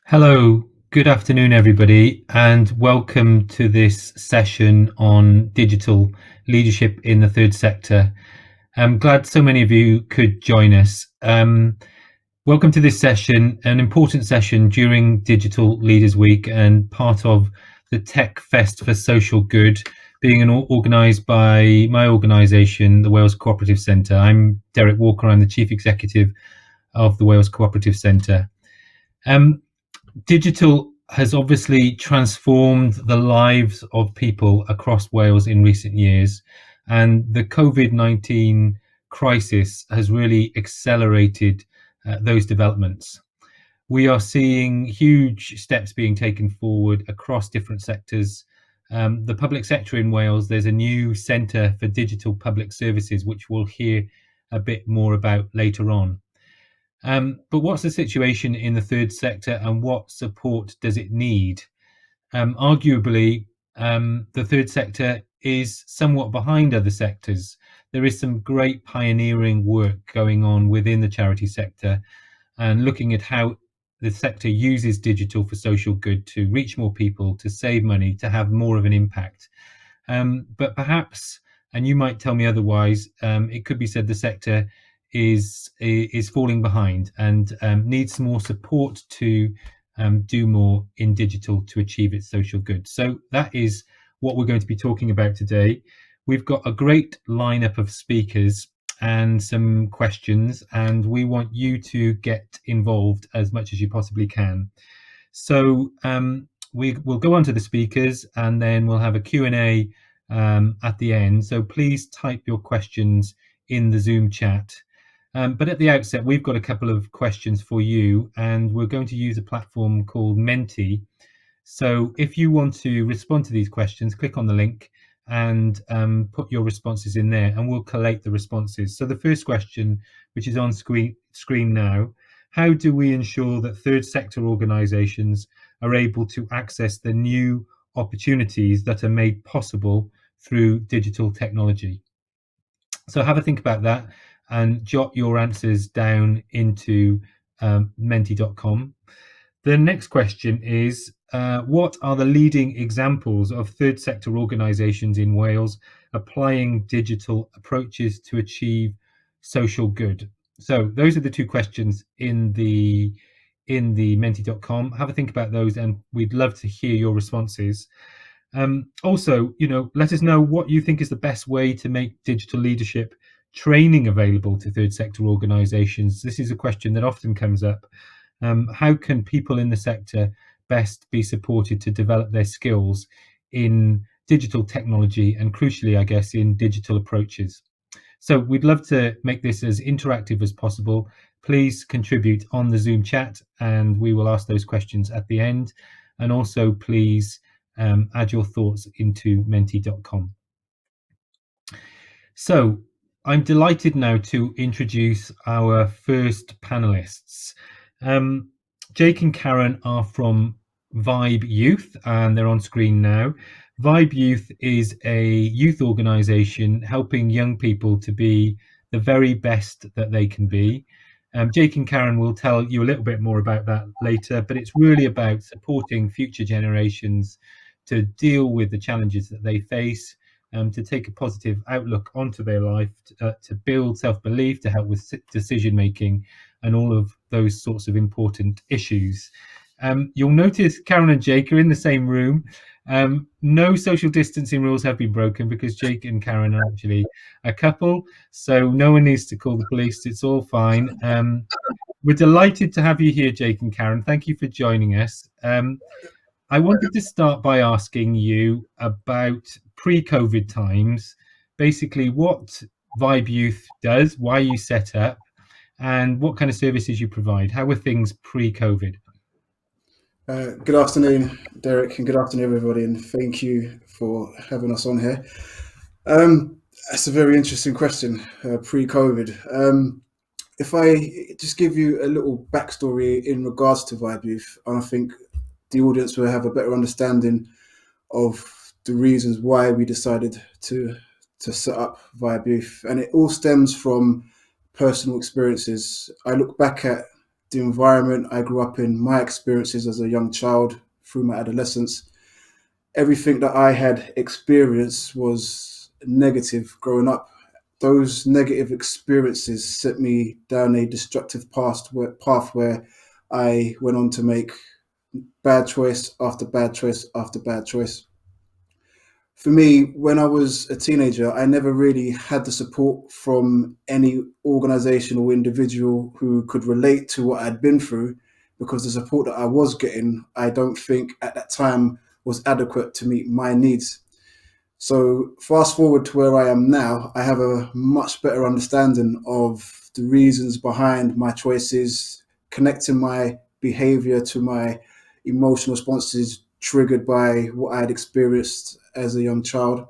Hello, good afternoon, everybody, and welcome to this session on digital leadership in the third sector. I'm glad so many of you could join us. Welcome to this session, an important session during Digital Leaders Week and part of the Tech Fest for Social Good, being organised by my organisation, the Wales Cooperative Centre. I'm Derek Walker, I'm the Chief Executive of the Wales Cooperative Centre. Digital has obviously transformed the lives of people across Wales in recent years, and the COVID-19 crisis has really accelerated those developments. We are seeing huge steps being taken forward across different sectors. The public sector in Wales, there's a new Centre for Digital Public Services, which we'll hear a bit more about later on. But what's the situation in the third sector and what support does it need? Arguably, the third sector is somewhat behind other sectors. There is some great pioneering work going on within the charity sector and looking at how the sector uses digital for social good to reach more people, to save money, to have more of an impact. But perhaps, and you might tell me otherwise, it could be said the sector is falling behind and needs more support to do more in digital to achieve its social good. So that is what we're going to be talking about today. We've got a great lineup of speakers and some questions, and we want you to get involved as much as you possibly can. So we'll go on to the speakers and then we'll have a Q&A at the end. So please type your questions in the Zoom chat. But at the outset, we've got a couple of questions for you, and we're going to use a platform called Menti. So if you want to respond to these questions, click on the link and put your responses in there, and we'll collate the responses. So the first question, which is on screen now, how do we ensure that third sector organisations are able to access the new opportunities that are made possible through digital technology? So have a think about that and jot your answers down into menti.com. The next question is, what are the leading examples of third sector organisations in Wales applying digital approaches to achieve social good? So those are the two questions in the menti.com. Have a think about those, and we'd love to hear your responses. Also, let us know what you think is the best way to make digital leadership training available to third sector organisations. This is a question that often comes up. How can people in the sector best be supported to develop their skills in digital technology and, crucially, I guess, in digital approaches? So we'd love to make this as interactive as possible. Please contribute on the Zoom chat and we will ask those questions at the end. And also, please add your thoughts into menti.com. So I'm delighted now to introduce our first panelists. Jake and Karen are from Vibe Youth and they're on screen now. Vibe Youth is a youth organisation helping young people to be the very best that they can be. Jake and Karen will tell you a little bit more about that later, but it's really about supporting future generations to deal with the challenges that they face, to take a positive outlook onto their life, to build self-belief, to help with decision making and all of those sorts of important issues. You'll notice Karen and Jake are in the same room. No social distancing rules have been broken because Jake and Karen are actually a couple, so no one needs to call the police. It's all fine. We're delighted to have you here, Jake and Karen. Thank you for joining us. I wanted to start by asking you about pre-COVID times, basically what Vibe Youth does, why you set up, and what kind of services you provide. How were things pre-COVID? Good afternoon, Derek, and good afternoon, everybody, and thank you for having us on here. That's a very interesting question, pre-COVID. If I just give you a little backstory in regards to Vibe Youth, and I think the audience will have a better understanding of the reasons why we decided to set up Vibe Youth, and it all stems from personal experiences. I look back at the environment I grew up in, my experiences as a young child through my adolescence, everything that I had experienced was negative growing up. Those negative experiences set me down a destructive path where I went on to make bad choice after bad choice after bad choice. For me, when I was a teenager, I never really had the support from any organization or individual who could relate to what I'd been through, because the support that I was getting, I don't think at that time was adequate to meet my needs. So, fast forward to where I am now, I have a much better understanding of the reasons behind my choices, connecting my behavior to my emotional responses triggered by what I had experienced as a young child.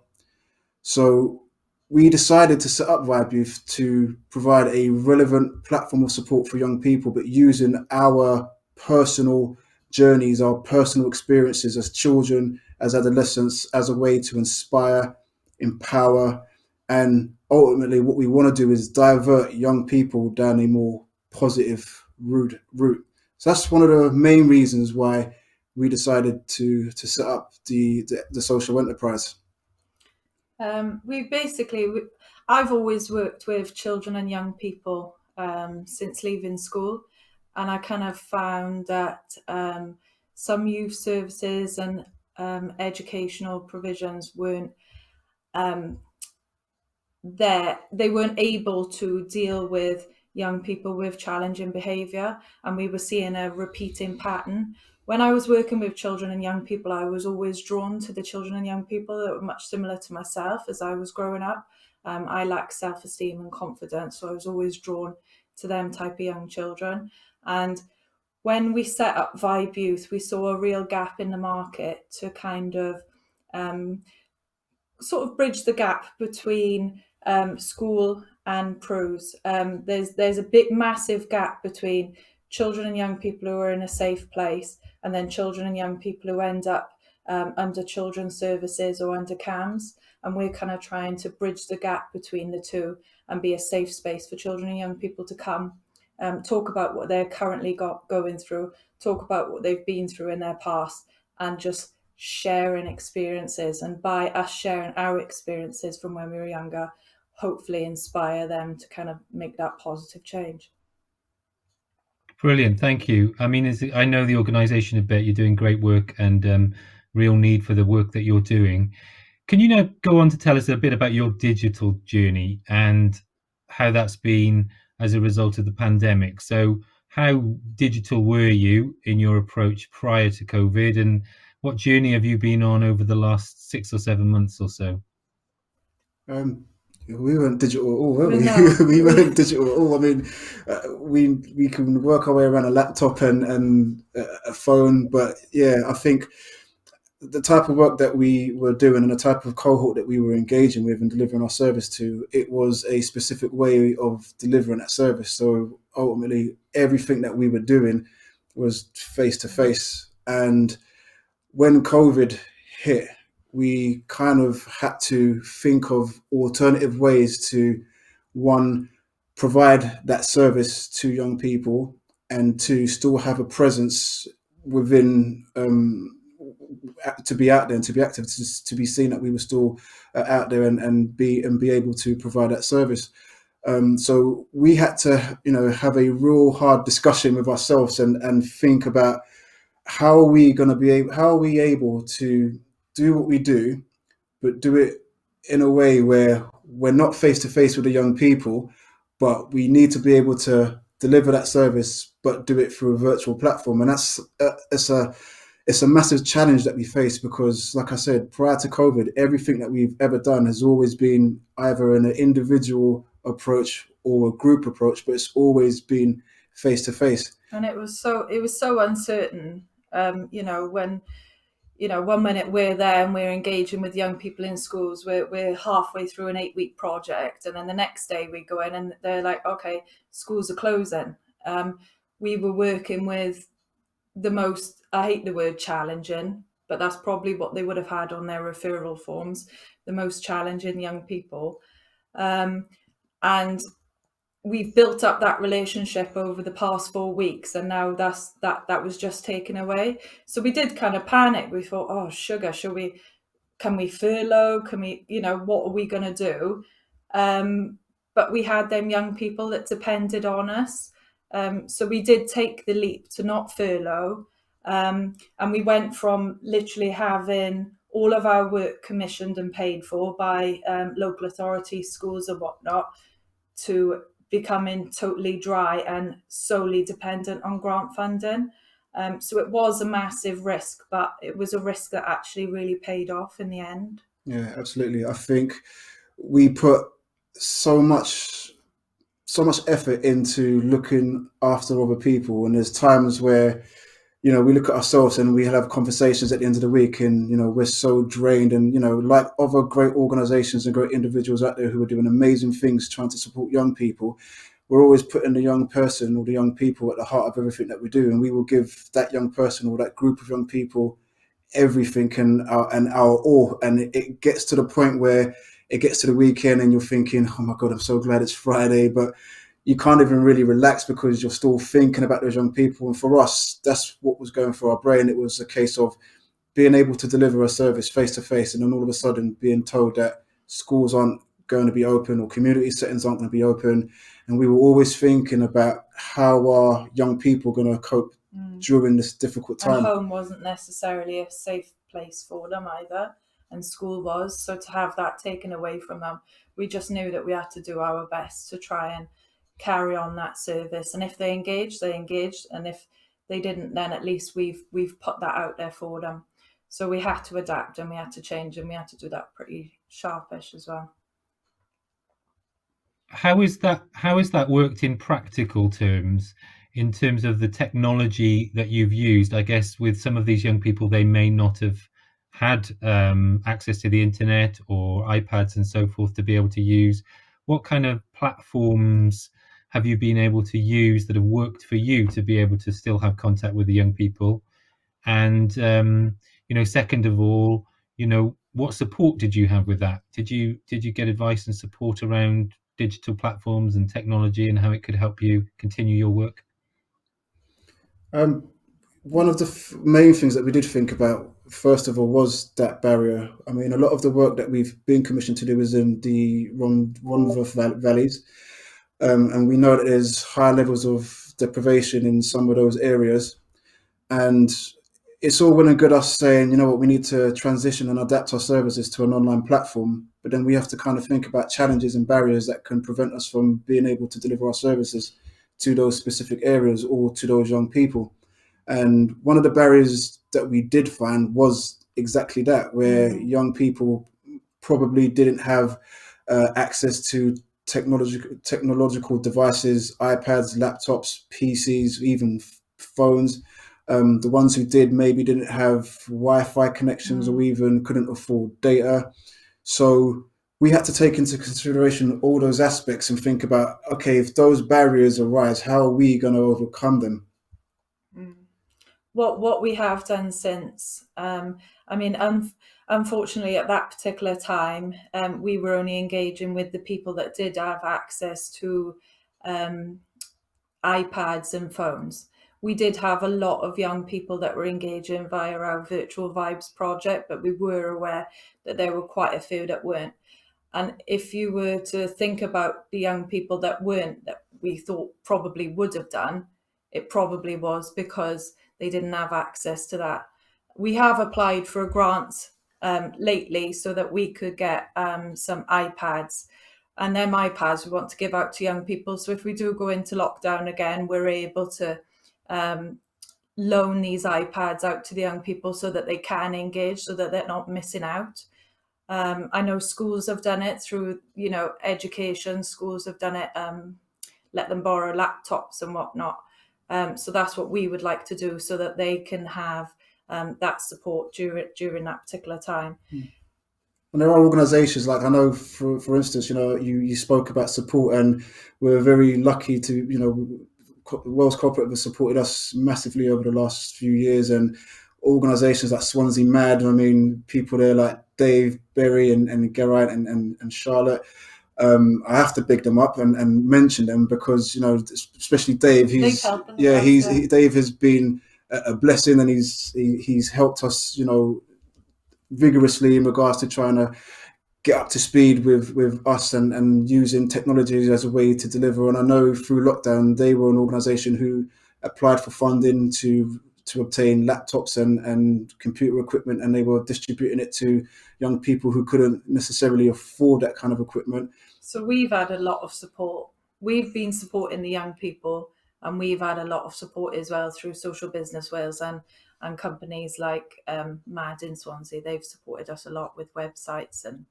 So we decided to set up Vibe Youth to provide a relevant platform of support for young people, but using our personal journeys, our personal experiences as children, as adolescents, as a way to inspire, empower, and ultimately what we want to do is divert young people down a more positive route. So that's one of the main reasons why we decided to set up the social enterprise. We basically, I've always worked with children and young people since leaving school, and I kind of found that some youth services and educational provisions weren't um, there. They weren't able to deal with young people with challenging behaviour, and we were seeing a repeating pattern. When I was working with children and young people, I was always drawn to the children and young people that were much similar to myself as I was growing up. I lacked self-esteem and confidence, so I was always drawn to them type of young children. And when we set up Vibe Youth, we saw a real gap in the market to kind of um, sort of bridge the gap between school and pros. There's a big massive gap between children and young people who are in a safe place, and then children and young people who end up under children's services or under CAMS. And we're kind of trying to bridge the gap between the two and be a safe space for children and young people to come, talk about what they're currently going through, talk about what they've been through in their past, and just sharing experiences. And by us sharing our experiences from when we were younger, hopefully inspire them to kind of make that positive change. Brilliant, thank you. I mean, I know the organisation a bit. You're doing great work and real need for the work that you're doing. Can you now go on to tell us a bit about your digital journey and how that's been as a result of the pandemic? So, how digital were you in your approach prior to COVID, and what journey have you been on over the last 6 or 7 months or so? Um, we weren't digital at all, were we? No, We weren't digital at all. I mean, we can work our way around a laptop and a phone, but yeah, I think the type of work that we were doing and the type of cohort that we were engaging with and delivering our service to, it was a specific way of delivering that service. So ultimately, everything that we were doing was face to face. And when COVID hit, we kind of had to think of alternative ways to, one, provide that service to young people, and to still have a presence within, to be out there and to be active, to be seen that we were still out there and be able to provide that service. So we had to, have a real hard discussion with ourselves and think about how are we going to be able, how are we able to do what we do, but do it in a way where we're not face to face with the young people, but we need to be able to deliver that service, but do it through a virtual platform. And that's it's a massive challenge that we face because, like I said, prior to COVID, everything that we've ever done has always been either an individual approach or a group approach, but it's always been face to face. and it was so uncertain. When 1 minute we're there and we're engaging with young people in schools, we're halfway through an 8-week project, and then the next day we go in and they're like, okay, schools are closing. We were working with the most, I hate the word challenging, but that's probably what they would have had on their referral forms, the most challenging young people. And we've built up that relationship over the past 4 weeks, and now that was just taken away. So we did kind of panic. We thought, oh sugar, can we furlough? Can we, what are we going to do? But we had them young people that depended on us. So we did take the leap to not furlough. And we went from literally having all of our work commissioned and paid for by local authorities, schools and whatnot, to becoming totally dry and solely dependent on grant funding. So it was a massive risk, but it was a risk that actually really paid off in the end. Yeah, absolutely. I think we put so much effort into looking after other people, and there's times where we look at ourselves and we have conversations at the end of the week, and we're so drained, and like other great organizations and great individuals out there who are doing amazing things trying to support young people, we're always putting the young person or the young people at the heart of everything that we do, and we will give that young person or that group of young people everything and our all. And it gets to the point where it gets to the weekend and you're thinking, oh my God, I'm so glad it's Friday, but you can't even really relax because you're still thinking about those young people. And for us, that's what was going through our brain. It was a case of being able to deliver a service face to face, and then all of a sudden being told that schools aren't going to be open or community settings aren't going to be open. And we were always thinking about how our young people are going to cope during this difficult time. And home wasn't necessarily a safe place for them either, and school was. So to have that taken away from them, we just knew that we had to do our best to try and carry on that service. And if they engaged, they engaged, and if they didn't, then at least we've put that out there for them. So we had to adapt, and we had to change, and we had to do that pretty sharpish as well. How is that worked in practical terms, in terms of the technology that you've used? I guess with some of these young people, they may not have had access to the internet or iPads and so forth to be able to use. What kind of platforms have you been able to use that have worked for you to be able to still have contact with the young people? And second of all, what support did you have with that? Did you get advice and support around digital platforms and technology and how it could help you continue your work? One of the main things that we did think about, first of all, was that barrier. I mean, a lot of the work that we've been commissioned to do is in the Rhondda valleys. And we know that there's high levels of deprivation in some of those areas. And it's all well and good us saying, we need to transition and adapt our services to an online platform. But then we have to kind of think about challenges and barriers that can prevent us from being able to deliver our services to those specific areas or to those young people. And one of the barriers that we did find was exactly that, where young people probably didn't have access to technological devices, iPads, laptops, PCs, even phones. The ones who did maybe didn't have Wi-Fi connections or even couldn't afford data. So we had to take into consideration all those aspects and think about, okay, if those barriers arise, how are we going to overcome them? What we have done since, unfortunately at that particular time, we were only engaging with the people that did have access to iPads and phones. We did have a lot of young people that were engaging via our Virtual Vibes project, but we were aware that there were quite a few that weren't. And if you were to think about the young people that weren't, that we thought probably would have done, it probably was because they didn't have access to that. We have applied for a grant lately so that we could get some iPads, and them iPads we want to give out to young people. So if we do go into lockdown again, we're able to loan these iPads out to the young people so that they can engage, so that they're not missing out. I know schools have done it through, education. Schools have done it, let them borrow laptops and whatnot. So that's what we would like to do, so that they can have that support during that particular time. And there are organisations, like I know, for instance, you spoke about support, and we're very lucky to, Wales Cooperative has supported us massively over the last few years, and organisations like Swansea Mad, people there like Dave, Berry and Geraint and Charlotte, I have to big them up and mention them because, especially Dave, Dave has been a blessing, and he's helped us, vigorously in regards to trying to get up to speed with us and using technology as a way to deliver. And I know through lockdown, they were an organisation who applied for funding to obtain laptops and computer equipment, and they were distributing it to young people who couldn't necessarily afford that kind of equipment. So we've had a lot of support. We've been supporting the young people, and we've had a lot of support as well through Social Business Wales and companies like MAD in Swansea. They've supported us a lot with websites and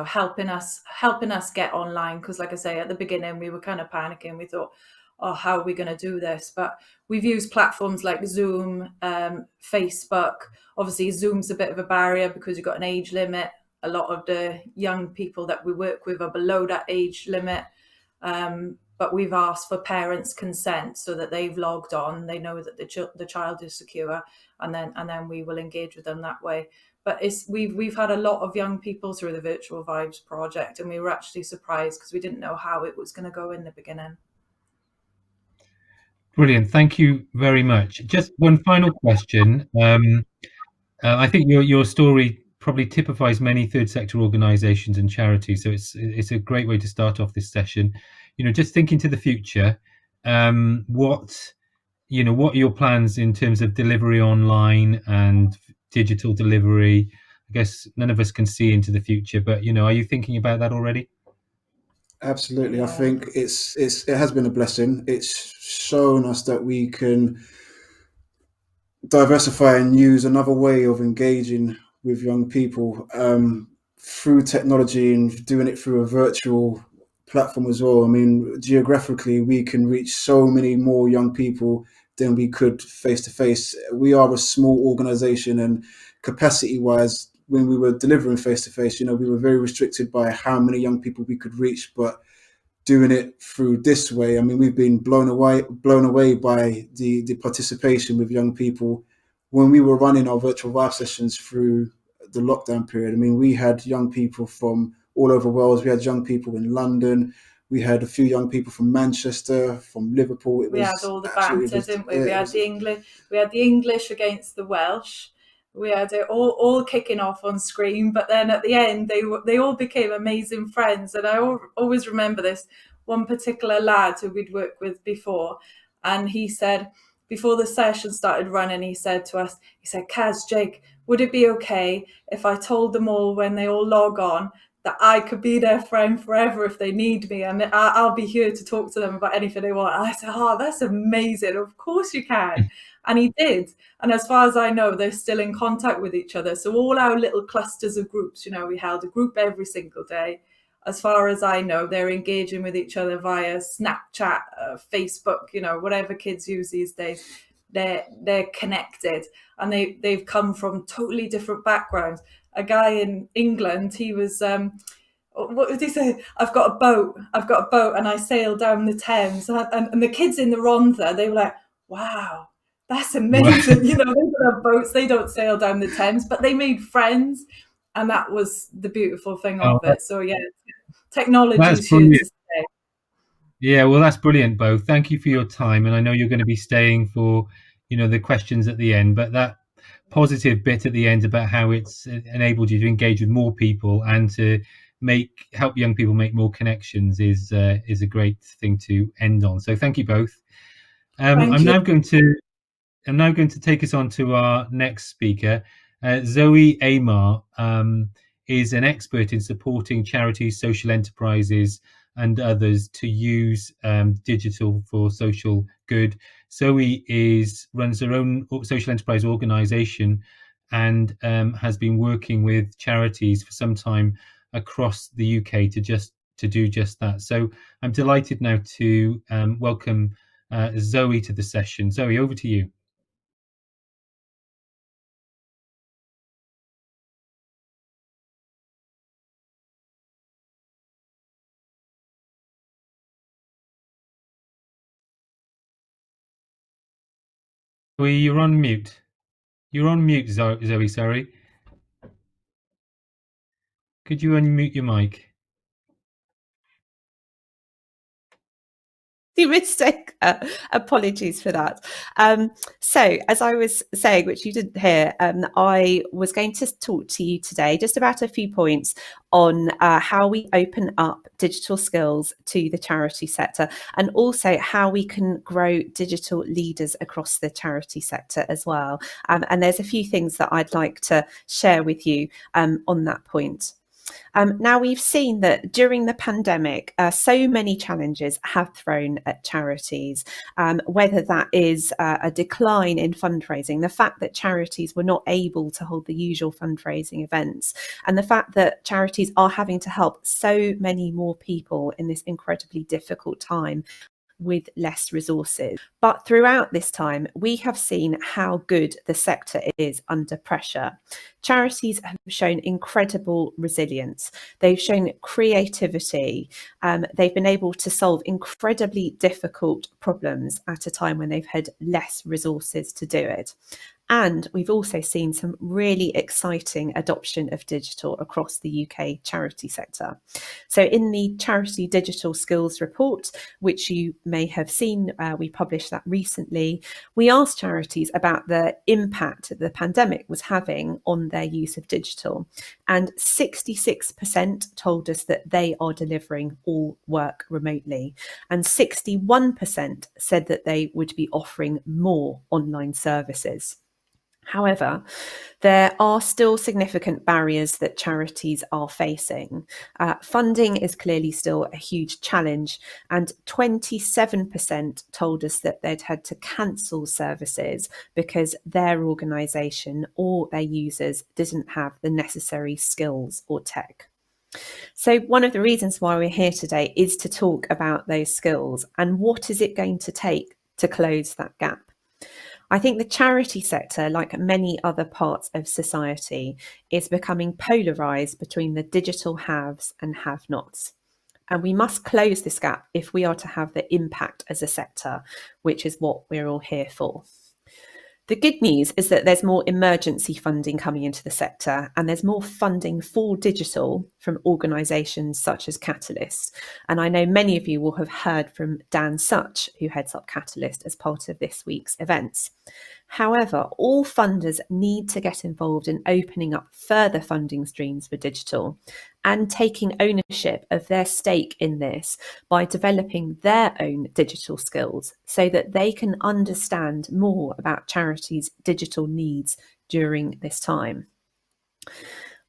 helping us get online, because like I say, at the beginning we were kind of panicking. We thought, oh, how are we going to do this? But we've used platforms like Zoom, Facebook. Obviously Zoom's a bit of a barrier because you've got an age limit. A lot of the young people that we work with are below that age limit, but we've asked for parents' consent so that they've logged on, they know that the child is secure, and then we will engage with them that way. But we've had a lot of young people through the Virtual Vibes project, and we were actually surprised because we didn't know how it was going to go in the beginning. Brilliant. Thank you very much. Just one final question. I think your story probably typifies many third sector organisations and charities, so it's a great way to start off this session. Just thinking to the future, what are your plans in terms of delivery online and digital delivery? I guess none of us can see into the future, but are you thinking about that already? Absolutely. Yeah. I think it has been a blessing. It's shown us that we can diversify and use another way of engaging with young people through technology, and doing it through a virtual platform as well. I mean, geographically, we can reach so many more young people than we could face to face. We are a small organization, and capacity wise, when we were delivering face to face, we were very restricted by how many young people we could reach. But doing it through this way, I mean, we've been blown away by the participation with young people. When we were running our virtual vibe sessions through the lockdown period, I mean, we had young people from all over Wales. We had young people in London. We had a few young people from Manchester, from Liverpool. We had all the banter, didn't we? We had the English against the Welsh. We had it all kicking off on screen, but then at the end they all became amazing friends. And I always remember this one particular lad who we'd worked with before, and he said, before the session started running, he said to us, Kaz, Jake, would it be okay if I told them all when they all log on that I could be their friend forever if they need me, and I'll be here to talk to them about anything they want? And I said, oh, that's amazing. Of course you can. And he did. And as far as I know, they're still in contact with each other. So all our little clusters of groups, we held a group every single day. As far as I know, they're engaging with each other via Snapchat, Facebook, whatever kids use these days. They're connected, and they've come from totally different backgrounds. A guy in England, he was what did he say? I've got a boat, and I sail down the Thames. And the kids in the Rhondda, they were like, wow, that's amazing. They don't have boats, they don't sail down the Thames, but they made friends, and that was the beautiful thing of it. So yeah, technology is here to stay. Yeah, well, that's brilliant, Bo. Thank you for your time, and I know you're going to be staying for the questions at the end, but that positive bit at the end about how it's enabled you to engage with more people and to help young people make more connections is a great thing to end on. So thank you both. I'm now going to take us on to our next speaker. Zoe Amar is an expert in supporting charities, social enterprises, and others to use digital for social good. Zoe runs her own social enterprise organisation and has been working with charities for some time across the UK to do just that. So I'm delighted now to welcome Zoe to the session. Zoe, over to you. You're on mute. You're on mute, Zoe, sorry. Could you unmute your mic? mistake there. Apologies for that. So, as I was saying, which you didn't hear, I was going to talk to you today just about a few points on how we open up digital skills to the charity sector, and also how we can grow digital leaders across the charity sector as well. And there's a few things that I'd like to share with you on that point. Now, we've seen that during the pandemic, so many challenges have thrown at charities, whether that is a decline in fundraising, the fact that charities were not able to hold the usual fundraising events, and the fact that charities are having to help so many more people in this incredibly difficult time with less resources. But throughout this time, we have seen how good the sector is under pressure. Charities have shown incredible resilience. They've shown creativity. They've been able to solve incredibly difficult problems at a time when they've had less resources to do it. And we've also seen some really exciting adoption of digital across the UK charity sector. So in the Charity Digital Skills Report, which you may have seen, we published that recently, we asked charities about the impact that the pandemic was having on their use of digital. And 66% told us that they are delivering all work remotely. And 61% said that they would be offering more online services. However, there are still significant barriers that charities are facing. Funding is clearly still a huge challenge, and 27% told us that they'd had to cancel services because their organisation or their users didn't have the necessary skills or tech. So one of the reasons why we're here today is to talk about those skills and what is it going to take to close that gap. I think the charity sector, like many other parts of society, is becoming polarised between the digital haves and have-nots. And we must close this gap if we are to have the impact as a sector, which is what we're all here for. The good news is that there's more emergency funding coming into the sector, and there's more funding for digital from organisations such as Catalyst. And I know many of you will have heard from Dan Such, who heads up Catalyst, as part of this week's events. However, all funders need to get involved in opening up further funding streams for digital and taking ownership of their stake in this by developing their own digital skills so that they can understand more about charities' digital needs during this time.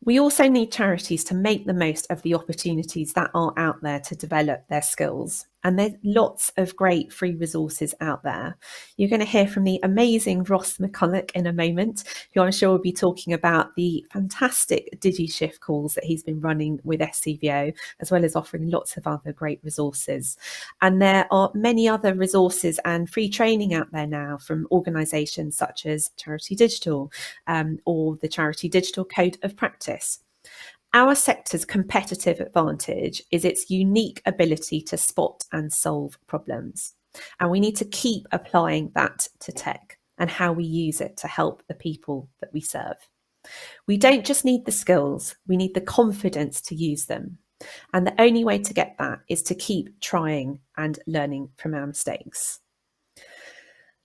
We also need charities to make the most of the opportunities that are out there to develop their skills. And there's lots of great free resources out there. You're going to hear from the amazing Ross Mcculloch in a moment, who I'm sure will be talking about the fantastic DigiShift calls that he's been running with SCVO, as well as offering lots of other great resources. And there are many other resources and free training out there now from organisations such as Charity Digital or the Charity Digital Code of Practice. Our sector's competitive advantage is its unique ability to spot and solve problems. And we need to keep applying that to tech and how we use it to help the people that we serve. We don't just need the skills, we need the confidence to use them. And the only way to get that is to keep trying and learning from our mistakes.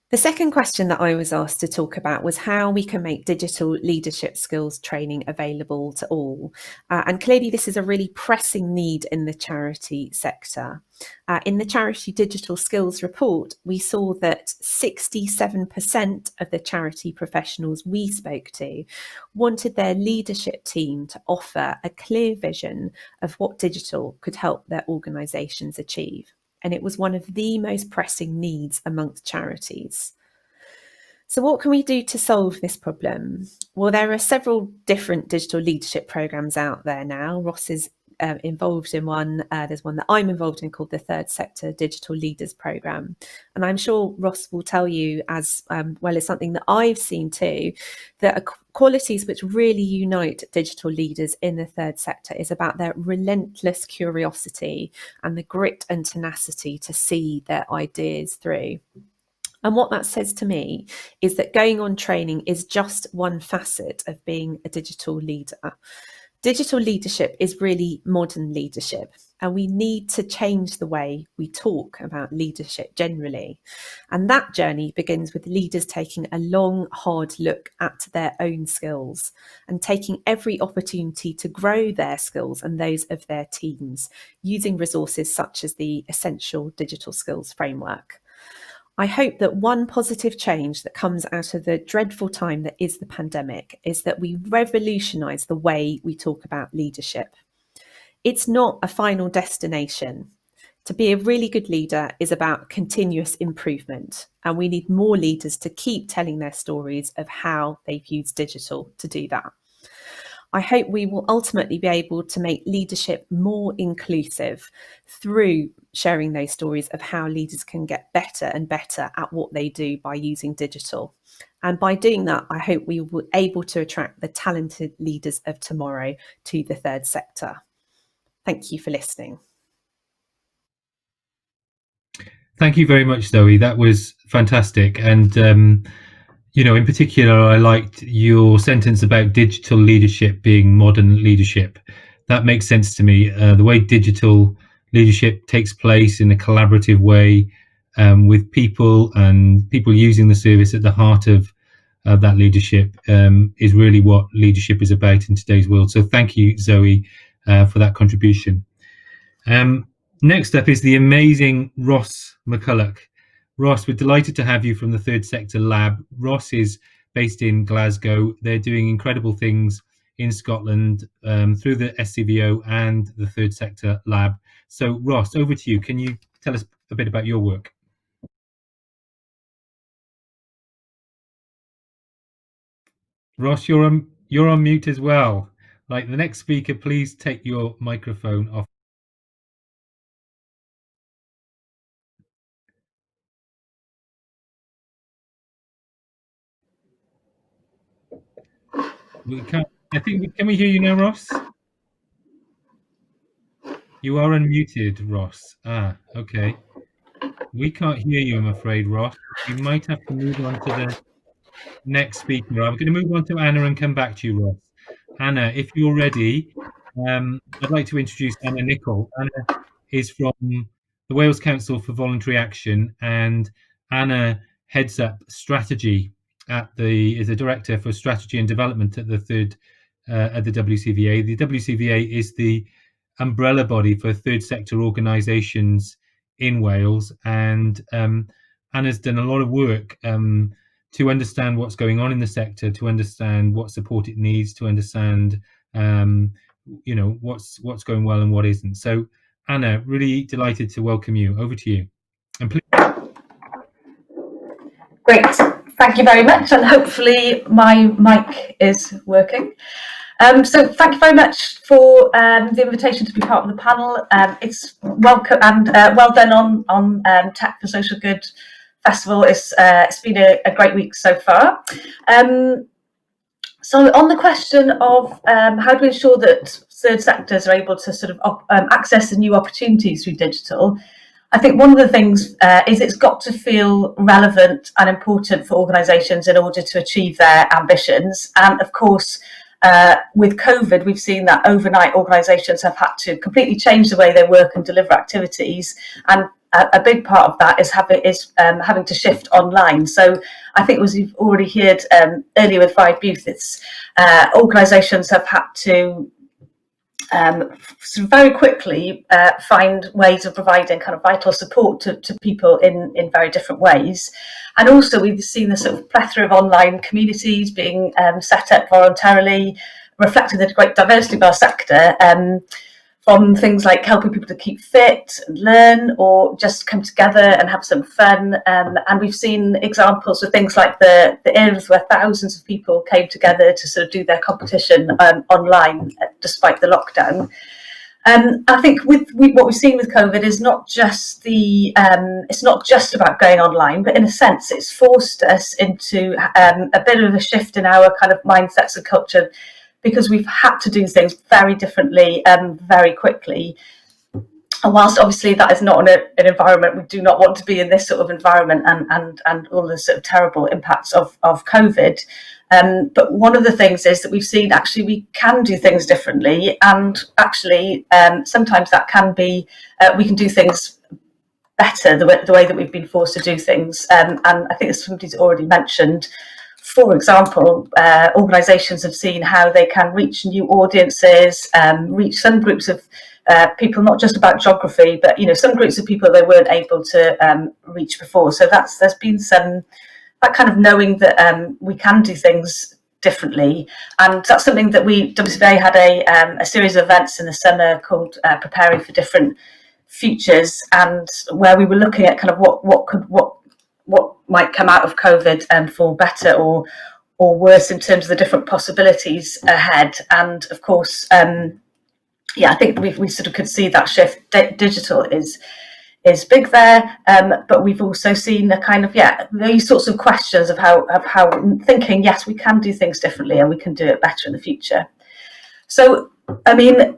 The second question that I was asked to talk about was how we can make digital leadership skills training available to all. And clearly this is a really pressing need in the charity sector. In the Charity Digital Skills Report, we saw that 67% of the charity professionals we spoke to wanted their leadership team to offer a clear vision of what digital could help their organisations achieve. And it was one of the most pressing needs amongst charities. So what can we do to solve this problem? Well, there are several different digital leadership programs out there now. Ross is involved in one. There's one that I'm involved in called the Third Sector Digital Leaders Programme. And I'm sure Ross will tell you, as well as something that I've seen too, that qualities which really unite digital leaders in the third sector is about their relentless curiosity and the grit and tenacity to see their ideas through. And what that says to me is that going on training is just one facet of being a digital leader. Digital leadership is really modern leadership. and we need to change the way we talk about leadership generally. And that journey begins with leaders taking a long, hard look at their own skills and taking every opportunity to grow their skills and those of their teams, using resources such as the Essential Digital Skills Framework. I hope that one positive change that comes out of the dreadful time that is the pandemic is that we revolutionise the way we talk about leadership. It's not a final destination. To be a really good leader is about continuous improvement, and we need more leaders to keep telling their stories of how they've used digital to do that. I hope we will ultimately be able to make leadership more inclusive through sharing those stories of how leaders can get better and better at what they do by using digital. And by doing that, I hope we will be able to attract the talented leaders of tomorrow to the third sector. Thank you for listening. Thank you very much, Zoe. That was fantastic. And, in particular, I liked your sentence about digital leadership being modern leadership. That makes sense to me. The way digital leadership takes place in a collaborative way with people and people using the service at the heart of that leadership is really what leadership is about in today's world. So thank you, Zoe, for that contribution. Next up is the amazing Ross Mcculloch. Ross, we're delighted to have you from the Third Sector Lab. Ross is based in Glasgow. They're doing incredible things in Scotland through the SCVO and the Third Sector Lab. So Ross, over to you. Can you tell us a bit about your work? Ross, you're on mute as well. Like the next speaker, please take your microphone off. We can't. I think. Can we hear you now, Ross? You are unmuted, Ross. Ah, okay. We can't hear you, I'm afraid, Ross. We might have to move on to the next speaker. I'm going to move on to Anna and come back to you, Ross. Anna, if you're ready, I'd like to introduce Anna Nicol. Anna is from the Wales Council for Voluntary Action, and Anna heads up strategy is a director for strategy and development at the WCVA. The WCVA is the umbrella body for third sector organisations in Wales, and Anna's done a lot of work to understand what's going on in the sector, to understand what support it needs, to understand what's going well and what isn't. So Anna, really delighted to welcome you. Over to you. And please. Great, thank you very much, and hopefully my mic is working. So thank you very much for the invitation to be part of the panel. It's welcome and well done on Tech for Social Good Festival. It's been a great week so far. So on the question of how do we ensure that third sectors are able to sort of access the new opportunities through digital, I think one of the things is it's got to feel relevant and important for organisations in order to achieve their ambitions. And of course, with COVID, we've seen that overnight organisations have had to completely change the way they work and deliver activities, and a big part of that is having to shift online. So I think, as you've already heard earlier with Vibe Youth, it's organisations have had to very quickly find ways of providing kind of vital support to people in very different ways. And also we've seen the sort of plethora of online communities being set up voluntarily, reflecting the great diversity of our sector, from things like helping people to keep fit and learn, or just come together and have some fun. And we've seen examples of things like the areas where thousands of people came together to sort of do their competition online despite the lockdown. I think with what we've seen with COVID is not just it's not just about going online, but in a sense it's forced us into a bit of a shift in our kind of mindsets and culture, because we've had to do things very differently very quickly. And whilst obviously that is not an environment, we do not want to be in this sort of environment and all the sort of terrible impacts of COVID, But one of the things is that we've seen actually we can do things differently, and actually sometimes that can be we can do things better the way that we've been forced to do things. And I think as somebody's already mentioned, for example, organisations have seen how they can reach new audiences, reach some groups of people, not just about geography, but some groups of people they weren't able to reach before. So there's been some that kind of knowing that we can do things differently, and that's something that WCVA had a series of events in the summer called Preparing for Different Futures, and where we were looking at kind of what might come out of COVID for better or worse in terms of the different possibilities ahead. And of course, I think we sort of could see that shift. Digital is big there, but we've also seen a kind of these sorts of questions of how thinking, yes, we can do things differently and we can do it better in the future. So I mean,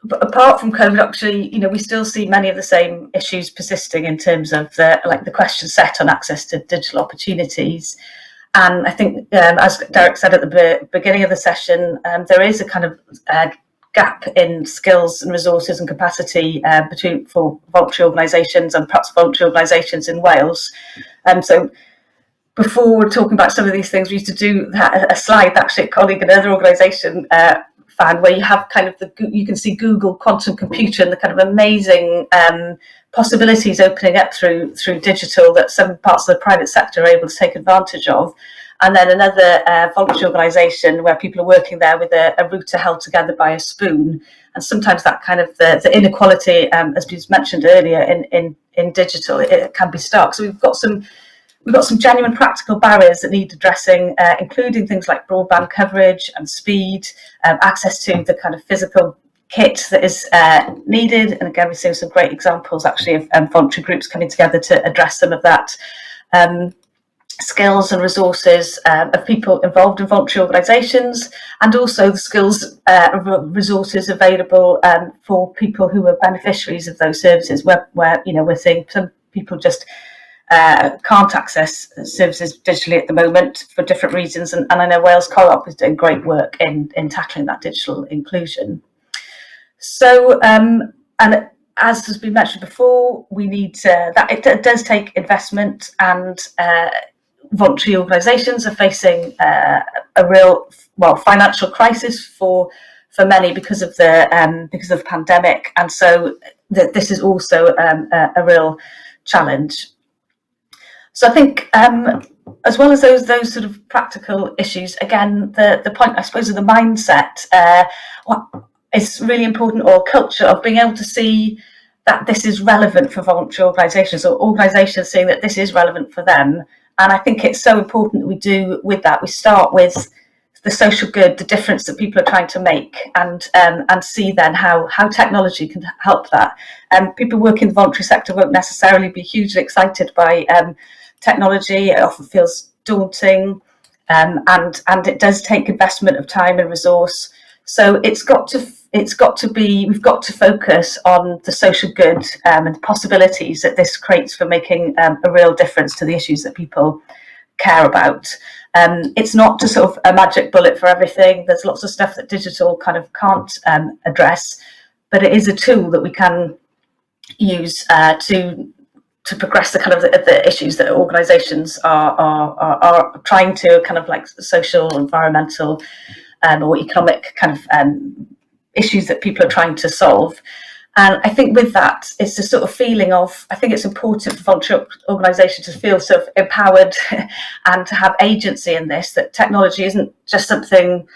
apart from COVID, actually, we still see many of the same issues persisting in terms of the question set on access to digital opportunities. And I think, as Derek said at the beginning of the session, there is a kind of gap in skills and resources and capacity for voluntary organisations and perhaps voluntary organisations in Wales. So before we're talking about some of these things, we used to do a slide that actually a colleague in another organisation found, where you have kind of you can see Google quantum computer and the kind of amazing possibilities opening up through digital that some parts of the private sector are able to take advantage of. And then another voluntary organisation where people are working there with a router held together by a spoon. And sometimes that kind of the inequality, as was mentioned earlier, in digital, it can be stark. So we've got some genuine practical barriers that need addressing, including things like broadband coverage and speed, access to the kind of physical kit that is needed. And again, we've seen some great examples actually of voluntary groups coming together to address some of that. Skills and resources of people involved in voluntary organisations, and also the skills resources available for people who are beneficiaries of those services, where we're seeing some people just can't access services digitally at the moment for different reasons, and I know Wales Co-op is doing great work in tackling that digital inclusion. So and as has been mentioned before, we need that it does take investment, and voluntary organisations are facing a real financial crisis for many because of the pandemic, and so this is also a real challenge. So I think as well as those sort of practical issues, again the point I suppose of the mindset is really important, or culture of being able to see that this is relevant for voluntary organisations, or organisations seeing that this is relevant for them. And I think it's so important that we do with that. We start with the social good, the difference that people are trying to make, and see then how technology can help that. People working in the voluntary sector won't necessarily be hugely excited by technology. It often feels daunting, and it does take investment of time and resource. So we've got to focus on the social good and the possibilities that this creates for making a real difference to the issues that people care about. It's not just sort of a magic bullet for everything. There's lots of stuff that digital kind of can't address, but it is a tool that we can use to progress the kind of the issues that organisations are trying to kind of like social, environmental, or economic kind of issues that people are trying to solve. And I think with that, it's the sort of feeling of, I think it's important for voluntary organisations to feel sort of empowered and to have agency in this, that technology isn't just something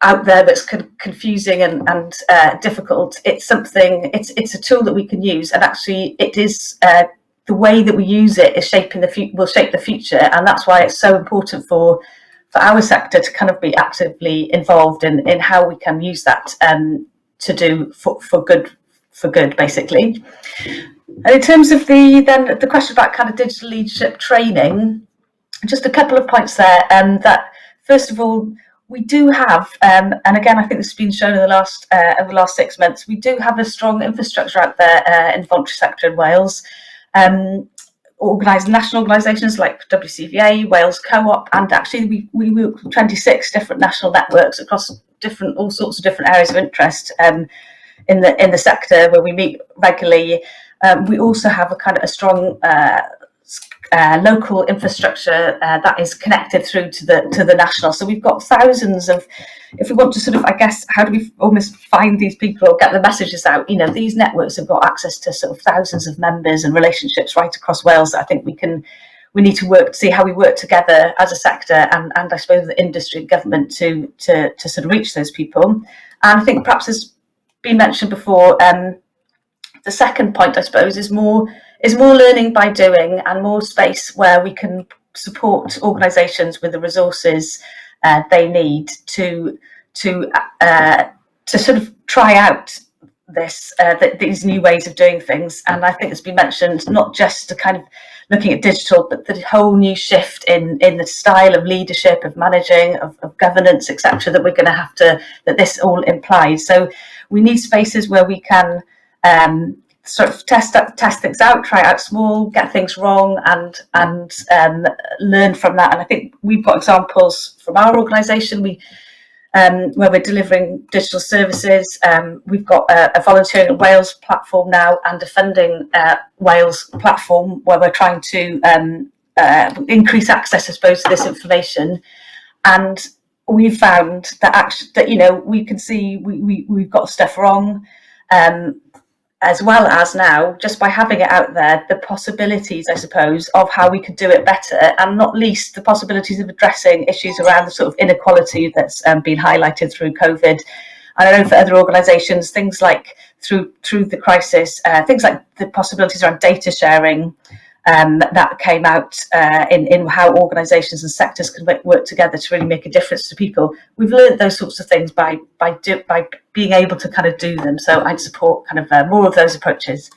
out there that's confusing and difficult. It's something, it's a tool that we can use, and actually it is the way that we use it is will shape the future. And that's why it's so important for our sector to kind of be actively involved in how we can use that to do for good, basically. And in terms of the question about kind of digital leadership training, just a couple of points there. That first of all, we do have, and again, I think this has been shown in over the last 6 months, we do have a strong infrastructure out there in the voluntary sector in Wales. national organisations like WCVA, Wales Co-op, and actually we work with 26 different national networks across all sorts of different areas of interest in the sector, where we meet regularly. We also have a strong local infrastructure that is connected through to the national. So we've got thousands of, if we want to sort of, I guess, how do we almost find these people or get the messages out? You know, these networks have got access to sort of thousands of members and relationships right across Wales. I think we need to work to see how we work together as a sector and I suppose the industry and government to sort of reach those people. And I think perhaps as been mentioned before, the second point, I suppose, is more learning by doing and more space where we can support organisations with the resources they need to sort of try out these new ways of doing things. And I think it's been mentioned, not just the kind of looking at digital, but the whole new shift in the style of leadership, of managing, of governance, etc., that we're going to have to, that this all implies. So we need spaces where we can sort of test things out, try out small, get things wrong, and learn from that. And I think we've got examples from our organisation. Where we're delivering digital services. We've got a Volunteering in Wales platform now and a Funding Wales platform where we're trying to increase access, I suppose, to this information. And we found that you know, we can see we've got stuff wrong, as well as now, just by having it out there, the possibilities, I suppose, of how we could do it better, and not least the possibilities of addressing issues around the sort of inequality that's been highlighted through COVID. And I know for other organisations, things like through the crisis, things like the possibilities around data sharing that came out in how organisations and sectors can work together to really make a difference to people. We've learned those sorts of things by being able to kind of do them. So I'd support kind of more of those approaches.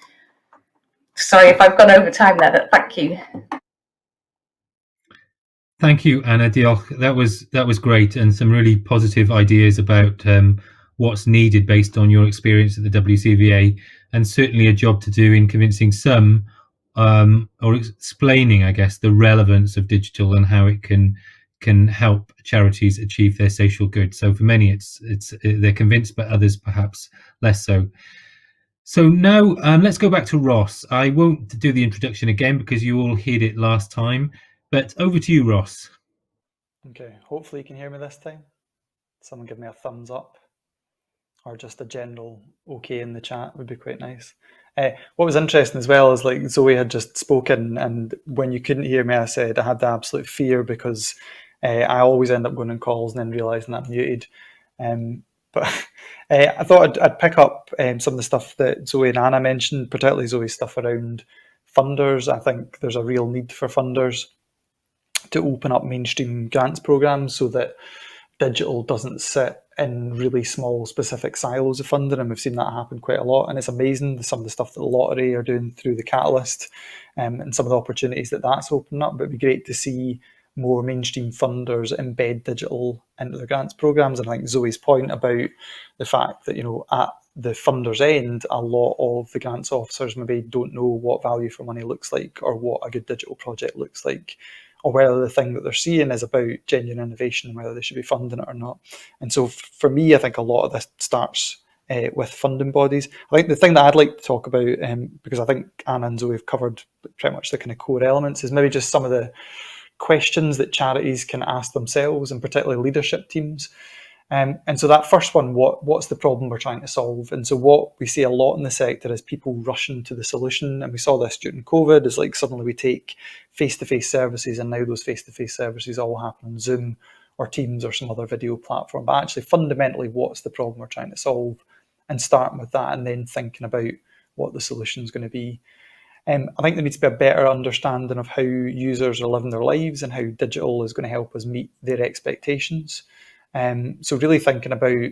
Sorry if I've gone over time there, but thank you. Thank you, Anna. That was great, and some really positive ideas about what's needed based on your experience at the WCVA, and certainly a job to do in convincing some or explaining, I guess, the relevance of digital and how it can help charities achieve their social good. So for many, it's they're convinced, but others perhaps less so. So now let's go back to Ross. I won't do the introduction again because you all heard it last time, but over to you, Ross. Okay, hopefully you can hear me this time. Someone give me a thumbs up or just a general okay in the chat would be quite nice. What was interesting as well is, like, Zoe had just spoken, and when you couldn't hear me, I said I had the absolute fear because I always end up going on calls and then realising that I'm muted. But I thought I'd pick up some of the stuff that Zoe and Anna mentioned, particularly Zoe's stuff around funders. I think there's a real need for funders to open up mainstream grants programmes so that digital doesn't sit in really small specific silos of funding, and we've seen that happen quite a lot. And it's amazing some of the stuff that the lottery are doing through the Catalyst and some of the opportunities that's opening up. But it'd be great to see more mainstream funders embed digital into their grants programs. And I think Zoe's point about the fact that, you know, at the funder's end, a lot of the grants officers maybe don't know what value for money looks like or what a good digital project looks like, or whether the thing that they're seeing is about genuine innovation and whether they should be funding it or not. And so for me, I think a lot of this starts with funding bodies. I think the thing that I'd like to talk about, because I think Anna and Zoe have covered pretty much the kind of core elements, is maybe just some of the questions that charities can ask themselves, and particularly leadership teams. And so that first one, what's the problem we're trying to solve? And so what we see a lot in the sector is people rushing to the solution. And we saw this during COVID, is like suddenly we take face-to-face services and now those face-to-face services all happen on Zoom or Teams or some other video platform. But actually fundamentally, what's the problem we're trying to solve? And starting with that and then thinking about what the solution is going to be. I think there needs to be a better understanding of how users are living their lives and how digital is going to help us meet their expectations. So really thinking about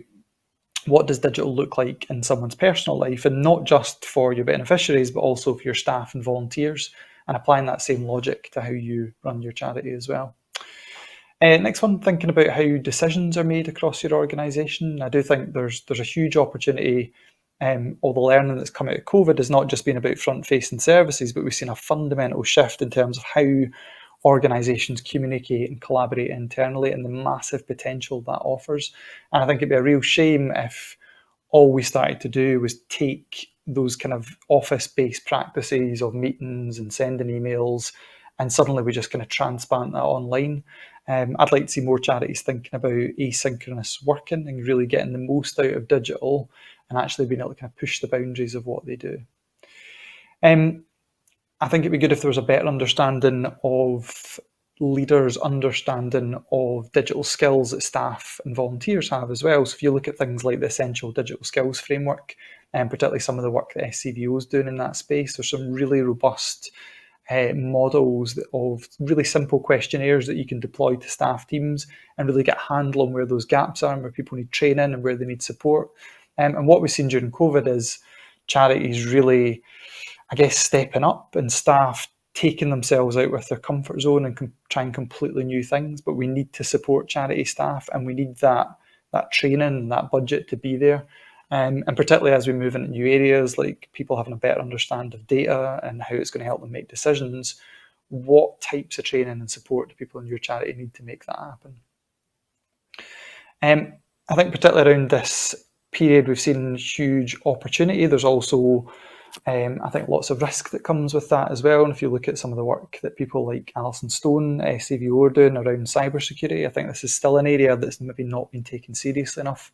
what does digital look like in someone's personal life, and not just for your beneficiaries, but also for your staff and volunteers, and applying that same logic to how you run your charity as well. Next one, thinking about how decisions are made across your organisation. I do think there's a huge opportunity all the learning that's come out of COVID has not just been about front-facing services, but we've seen a fundamental shift in terms of how organisations communicate and collaborate internally and the massive potential that offers. And I think it'd be a real shame if all we started to do was take those kind of office-based practices of meetings and sending emails, and suddenly we just kind of transplant that online. I'd like to see more charities thinking about asynchronous working and really getting the most out of digital and actually being able to kind of push the boundaries of what they do. I think it'd be good if there was a better understanding of leaders' understanding of digital skills that staff and volunteers have as well. So if you look at things like the Essential Digital Skills Framework, and particularly some of the work that SCVO is doing in that space, there's some really robust models of really simple questionnaires that you can deploy to staff teams and really get a handle on where those gaps are and where people need training and where they need support. And what we've seen during COVID is charities really, I guess, stepping up and staff taking themselves out with their comfort zone and trying completely new things. But we need to support charity staff, and we need that training and that budget to be there. And particularly as we move into new areas, like people having a better understanding of data and how it's going to help them make decisions, what types of training and support do people in your charity need to make that happen? I think particularly around this period, we've seen huge opportunity. There's also, I think, lots of risk that comes with that as well. And if you look at some of the work that people like Alison Stone, SCVO are doing around cybersecurity, I think this is still an area that's maybe not been taken seriously enough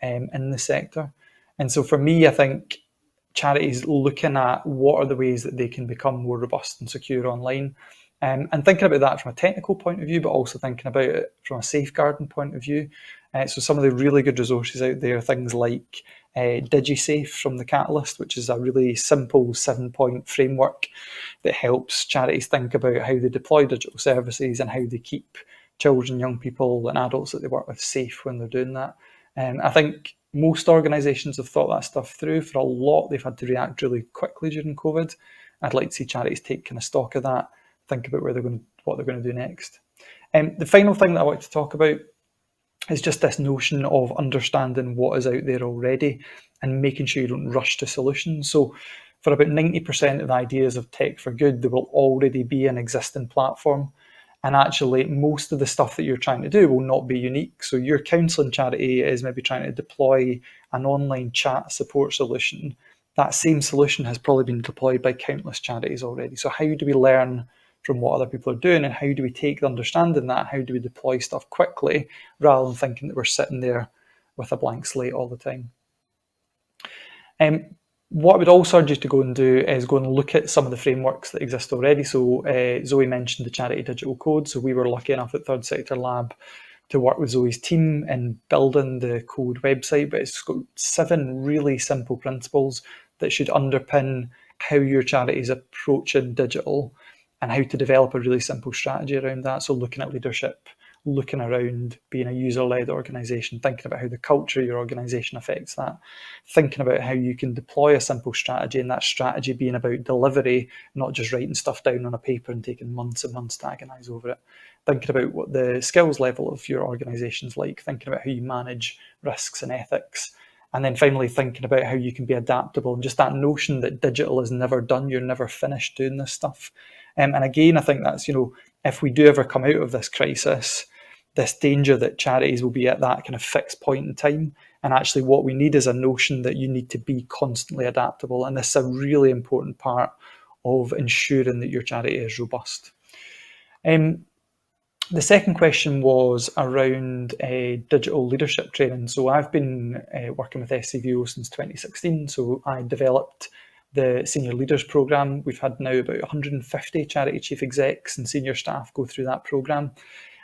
in the sector. And so for me, I think charities looking at what are the ways that they can become more robust and secure online, and thinking about that from a technical point of view, but also thinking about it from a safeguarding point of view. So some of the really good resources out there, things like DigiSafe from the Catalyst, which is a really simple 7-point framework that helps charities think about how they deploy digital services and how they keep children, young people and adults that they work with safe when they're doing that. I think most organisations have thought that stuff through. For a lot, they've had to react really quickly during COVID. I'd like to see charities take kind of stock of that, think about what they're going to do next. The final thing that I want to talk about is just this notion of understanding what is out there already and making sure you don't rush to solutions. So for about 90% of the ideas of tech for good, there will already be an existing platform. And actually, most of the stuff that you're trying to do will not be unique. So your counselling charity is maybe trying to deploy an online chat support solution. That same solution has probably been deployed by countless charities already. So how do we learn from what other people are doing, and how do we take the understanding that, how do we deploy stuff quickly rather than thinking that we're sitting there with a blank slate all the time? What I would also urge you to go and do is go and look at some of the frameworks that exist already. So Zoe mentioned the Charity Digital Code. So we were lucky enough at Third Sector Lab to work with Zoe's team in building the code website, but it's got 7 really simple principles that should underpin how your charity is approaching digital and how to develop a really simple strategy around that. So looking at leadership, looking around being a user-led organisation, thinking about how the culture of your organisation affects that, thinking about how you can deploy a simple strategy, and that strategy being about delivery, not just writing stuff down on a paper and taking months and months to agonise over it, thinking about what the skills level of your organisation's like, thinking about how you manage risks and ethics, and then finally thinking about how you can be adaptable, and just that notion that digital is never done, you're never finished doing this stuff. And again, I think that's, if we do ever come out of this crisis, this danger that charities will be at that kind of fixed point in time. And actually what we need is a notion that you need to be constantly adaptable. And this is a really important part of ensuring that your charity is robust. The second question was around digital leadership training. So I've been working with SCVO since 2016. So I developed the Senior Leaders Programme. We've had now about 150 charity chief execs and senior staff go through that programme.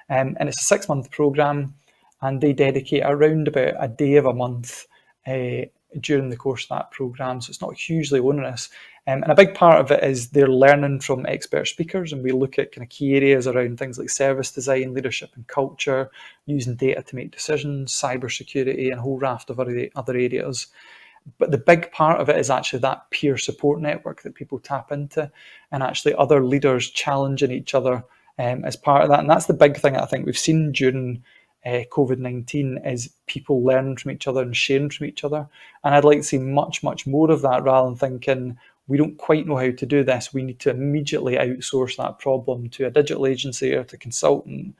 And it's a 6-month programme, and they dedicate around about a day of a month during the course of that programme. So it's not hugely onerous. And a big part of it is they're learning from expert speakers, and we look at kind of key areas around things like service design, leadership and culture, using data to make decisions, cybersecurity, and a whole raft of other areas. But the big part of it is actually that peer support network that people tap into, and actually other leaders challenging each other as part of that. And that's the big thing I think we've seen during COVID-19 is people learning from each other and sharing from each other. And I'd like to see much, much more of that, rather than thinking, we don't quite know how to do this, we need to immediately outsource that problem to a digital agency or to a consultant,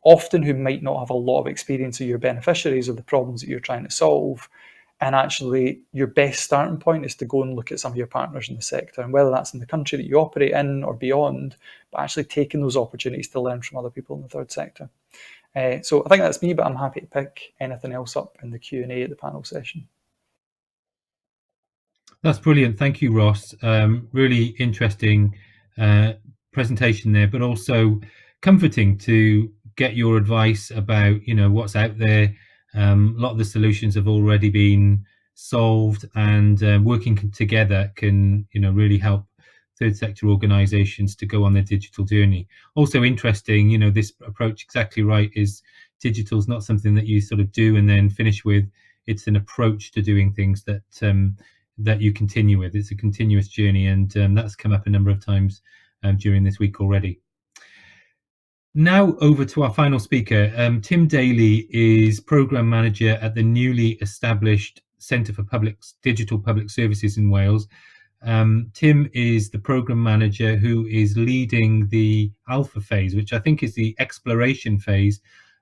often who might not have a lot of experience of your beneficiaries or the problems that you're trying to solve. And actually, your best starting point is to go and look at some of your partners in the sector, and whether that's in the country that you operate in or beyond, but actually taking those opportunities to learn from other people in the third sector. So I think that's me, but I'm happy to pick anything else up in the Q&A at the panel session. That's brilliant. Thank you, Ross. Really interesting presentation there, but also comforting to get your advice about, what's out there. A lot of the solutions have already been solved, and working together can, really help third sector organizations to go on their digital journey. Also interesting, this approach, exactly right, is digital is not something that you sort of do and then finish with. It's an approach to doing things that you continue with. It's a continuous journey, and that's come up a number of times during this week already. Now over to our final speaker. Tim Daly is Programme Manager at the newly established Centre for Digital Public Services in Wales. Tim is the Programme Manager who is leading the alpha phase, which I think is the exploration phase,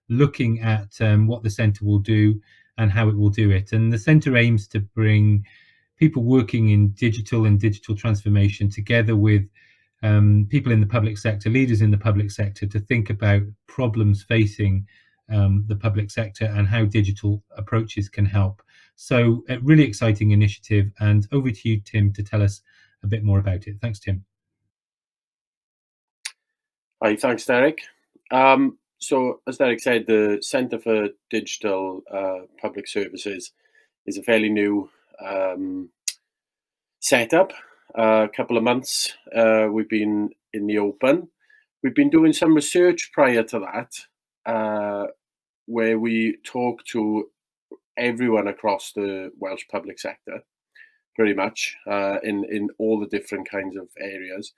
looking at what the centre will do and how it will do it. And the centre aims to bring people working in digital and digital transformation together with people in the public sector, leaders in the public sector, to think about problems facing the public sector and how digital approaches can help. So a really exciting initiative, and over to you, Tim, to tell us a bit more about it. Thanks, Tim. Hi, thanks, Derek. So as Derek said, the Centre for Digital Public Services is a fairly new setup. A couple of months we've been in the open. We've been doing some research prior to that, where we talk to everyone across the Welsh public sector, pretty much, in all the different kinds of areas.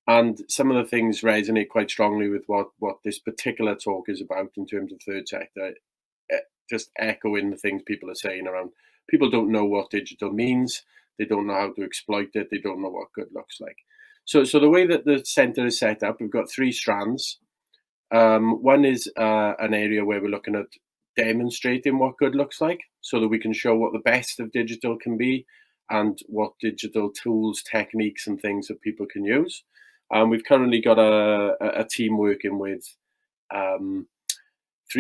And some of the things resonate quite strongly with what this particular talk is about in terms of third sector, just echoing the things people are saying around. People don't know what digital means. They don't know how to exploit it. They don't know what good looks like. So the way that the centre is set up, we've got three strands. One is an area where we're looking at demonstrating what good looks like, so that we can show what the best of digital can be and what digital tools, techniques and things that people can use. We've currently got a team working with 3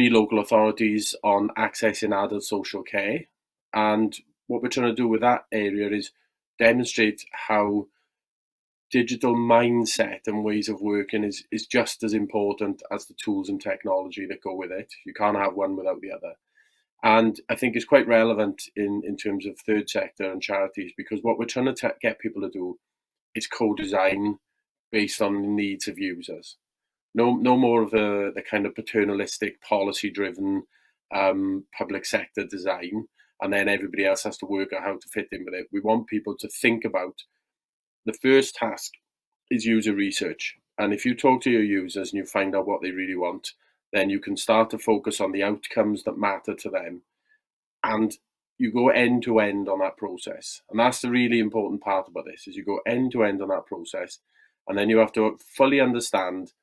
local authorities on accessing adult social care. And what we're trying to do with that area is demonstrate how digital mindset and ways of working is just as important as the tools and technology that go with it. You can't have one without the other. And I think it's quite relevant in terms of third sector and charities, because what we're trying to get people to do is co-design based on the needs of users. No more of the kind of paternalistic, policy-driven public sector design, and then everybody else has to work out how to fit in with it. We want people to think about the first task is user research. And if you talk to your users and you find out what they really want, then you can start to focus on the outcomes that matter to them. And you go end to end on that process. And that's the really important part about this, is you go end to end on that process. And then you have to fully understand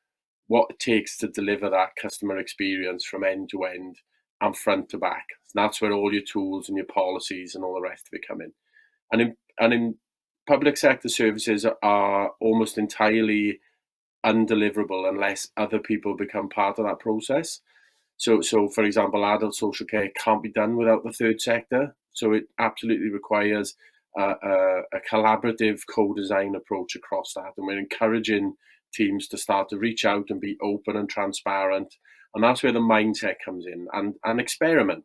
what it takes to deliver that customer experience from end to end and front to back. And that's where all your tools and your policies and all the rest of it come in. And in public sector services are almost entirely undeliverable unless other people become part of that process. So for example, adult social care can't be done without the third sector. So it absolutely requires a collaborative co-design approach across that. And we're encouraging teams to start to reach out and be open and transparent. And that's where the mindset comes in, and experiment.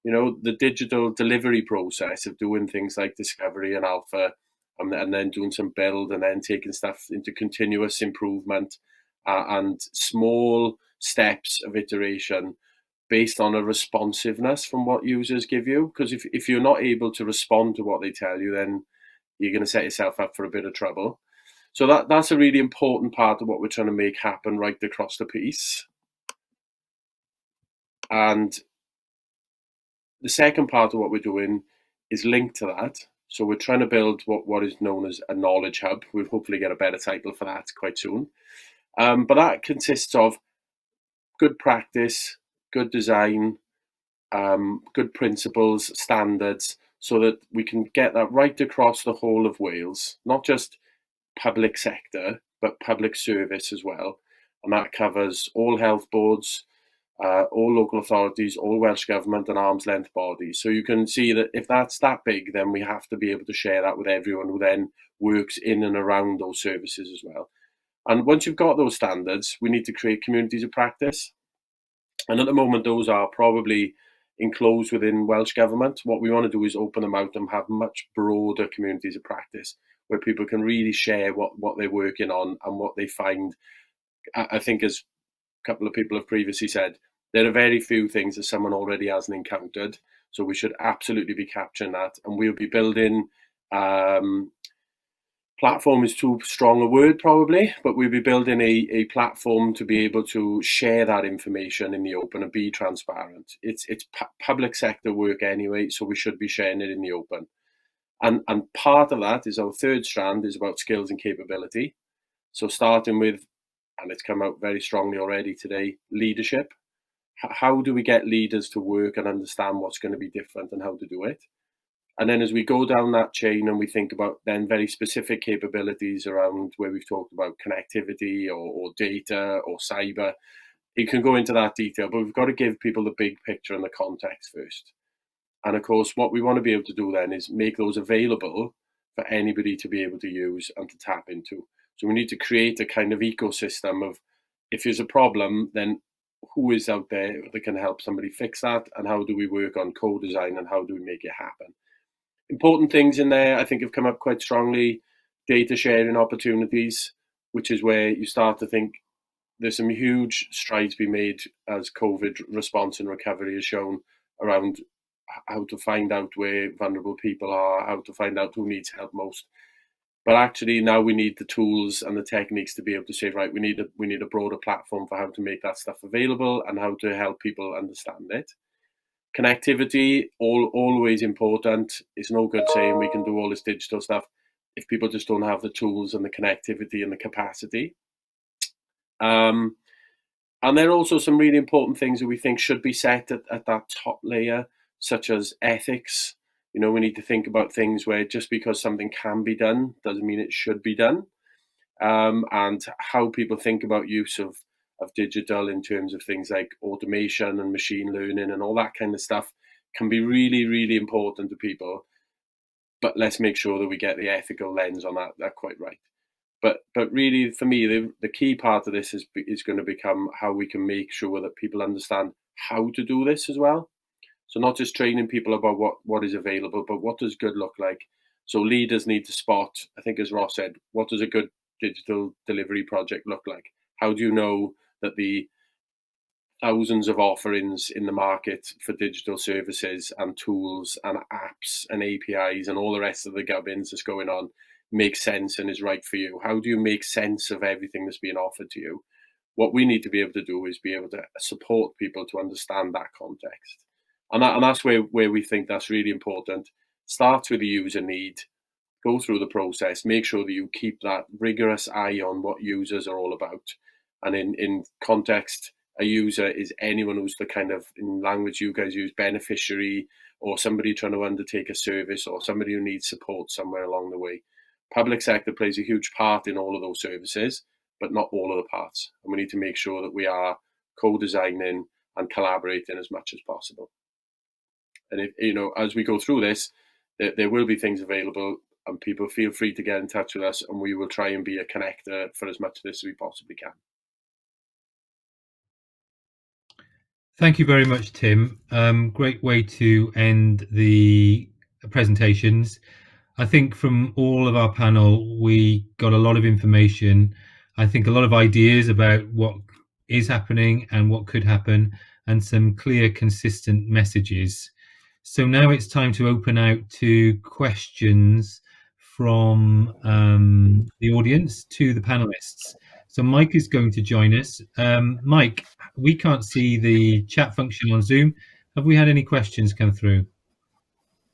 You know, the digital delivery process of doing things like discovery and alpha, and then doing some build, and then taking stuff into continuous improvement and small steps of iteration based on a responsiveness from what users give you. Because if you're not able to respond to what they tell you, then you're going to set yourself up for a bit of trouble. So that's a really important part of what we're trying to make happen right across the piece. And the second part of what we're doing is linked to that. So we're trying to build what is known as a knowledge hub. We'll hopefully get a better title for that quite soon. But that consists of good practice, good design, good principles, standards, so that we can get that right across the whole of Wales, not just public sector, but public service as well. And that covers all health boards, all local authorities, all Welsh Government and arm's length bodies. So you can see that if that's that big, then we have to be able to share that with everyone who then works in and around those services as well. And once you've got those standards, we need to create communities of practice. And at the moment, those are probably enclosed within Welsh Government. What we want to do is open them out and have much broader communities of practice where people can really share what they're working on and what they find. I think, as a couple of people have previously said, there are very few things that someone already hasn't encountered. So we should absolutely be capturing that. And we'll be building, platform is too strong a word probably, but we'll be building a platform to be able to share that information in the open and be transparent. It's public sector work anyway, so we should be sharing it in the open. And part of that is our third strand is about skills and capability. So starting with, and it's come out very strongly already today, leadership. How do we get leaders to work and understand what's going to be different and how to do it? And then as we go down that chain and we think about then very specific capabilities around where we've talked about connectivity or data or cyber, it can go into that detail, but we've got to give people the big picture and the context first. And of course, what we want to be able to do then is make those available for anybody to be able to use and to tap into. So we need to create a kind of ecosystem of, if there's a problem, then who is out there that can help somebody fix that, and how do we work on co-design and how do we make it happen? Important things in there, I think, have come up quite strongly. Data sharing opportunities, which is where you start to think there's some huge strides being made as COVID response and recovery has shown around how to find out where vulnerable people are, how to find out who needs help most. But actually now we need the tools and the techniques to be able to say, right, we need a broader platform for how to make that stuff available and how to help people understand it. Connectivity, always important. It's no good saying we can do all this digital stuff if people just don't have the tools and the connectivity and the capacity. And there are also some really important things that we think should be set at that top layer, such as ethics. You know, we need to think about things where just because something can be done doesn't mean it should be done. And how people think about use of digital in terms of things like automation and machine learning and all that kind of stuff can be really, really important to people. But let's make sure that we get the ethical lens on that quite right. But really, for me, the key part of this is going to become how we can make sure that people understand how to do this as well. So not just training people about what is available, but what does good look like. So leaders need to spot, I think as Ross said, what does a good digital delivery project look like? How do you know that the thousands of offerings in the market for digital services and tools and apps and APIs and all the rest of the gubbins that's going on makes sense and is right for you? How do you make sense of everything that's being offered to you? What we need to be able to do is be able to support people to understand that context. And that's where we think that's really important. Starts with the user need, go through the process, make sure that you keep that rigorous eye on what users are all about. And in context, a user is anyone who's the kind of, in language you guys use, beneficiary, or somebody trying to undertake a service, or somebody who needs support somewhere along the way. Public sector plays a huge part in all of those services, but not all of the parts. And we need to make sure that we are co-designing and collaborating as much as possible. And if, you know, as we go through this, there will be things available, and people feel free to get in touch with us, and we will try and be a connector for as much of this as we possibly can. Thank you very much, Tim. Great way to end the presentations. I think from all of our panel, we got a lot of information. I think a lot of ideas about what is happening and what could happen, and some clear, consistent messages. So now it's time to open out to questions from the audience to the panelists. So Mike is going to join us. Mike, we can't see the chat function on Zoom. Have we had any questions come through?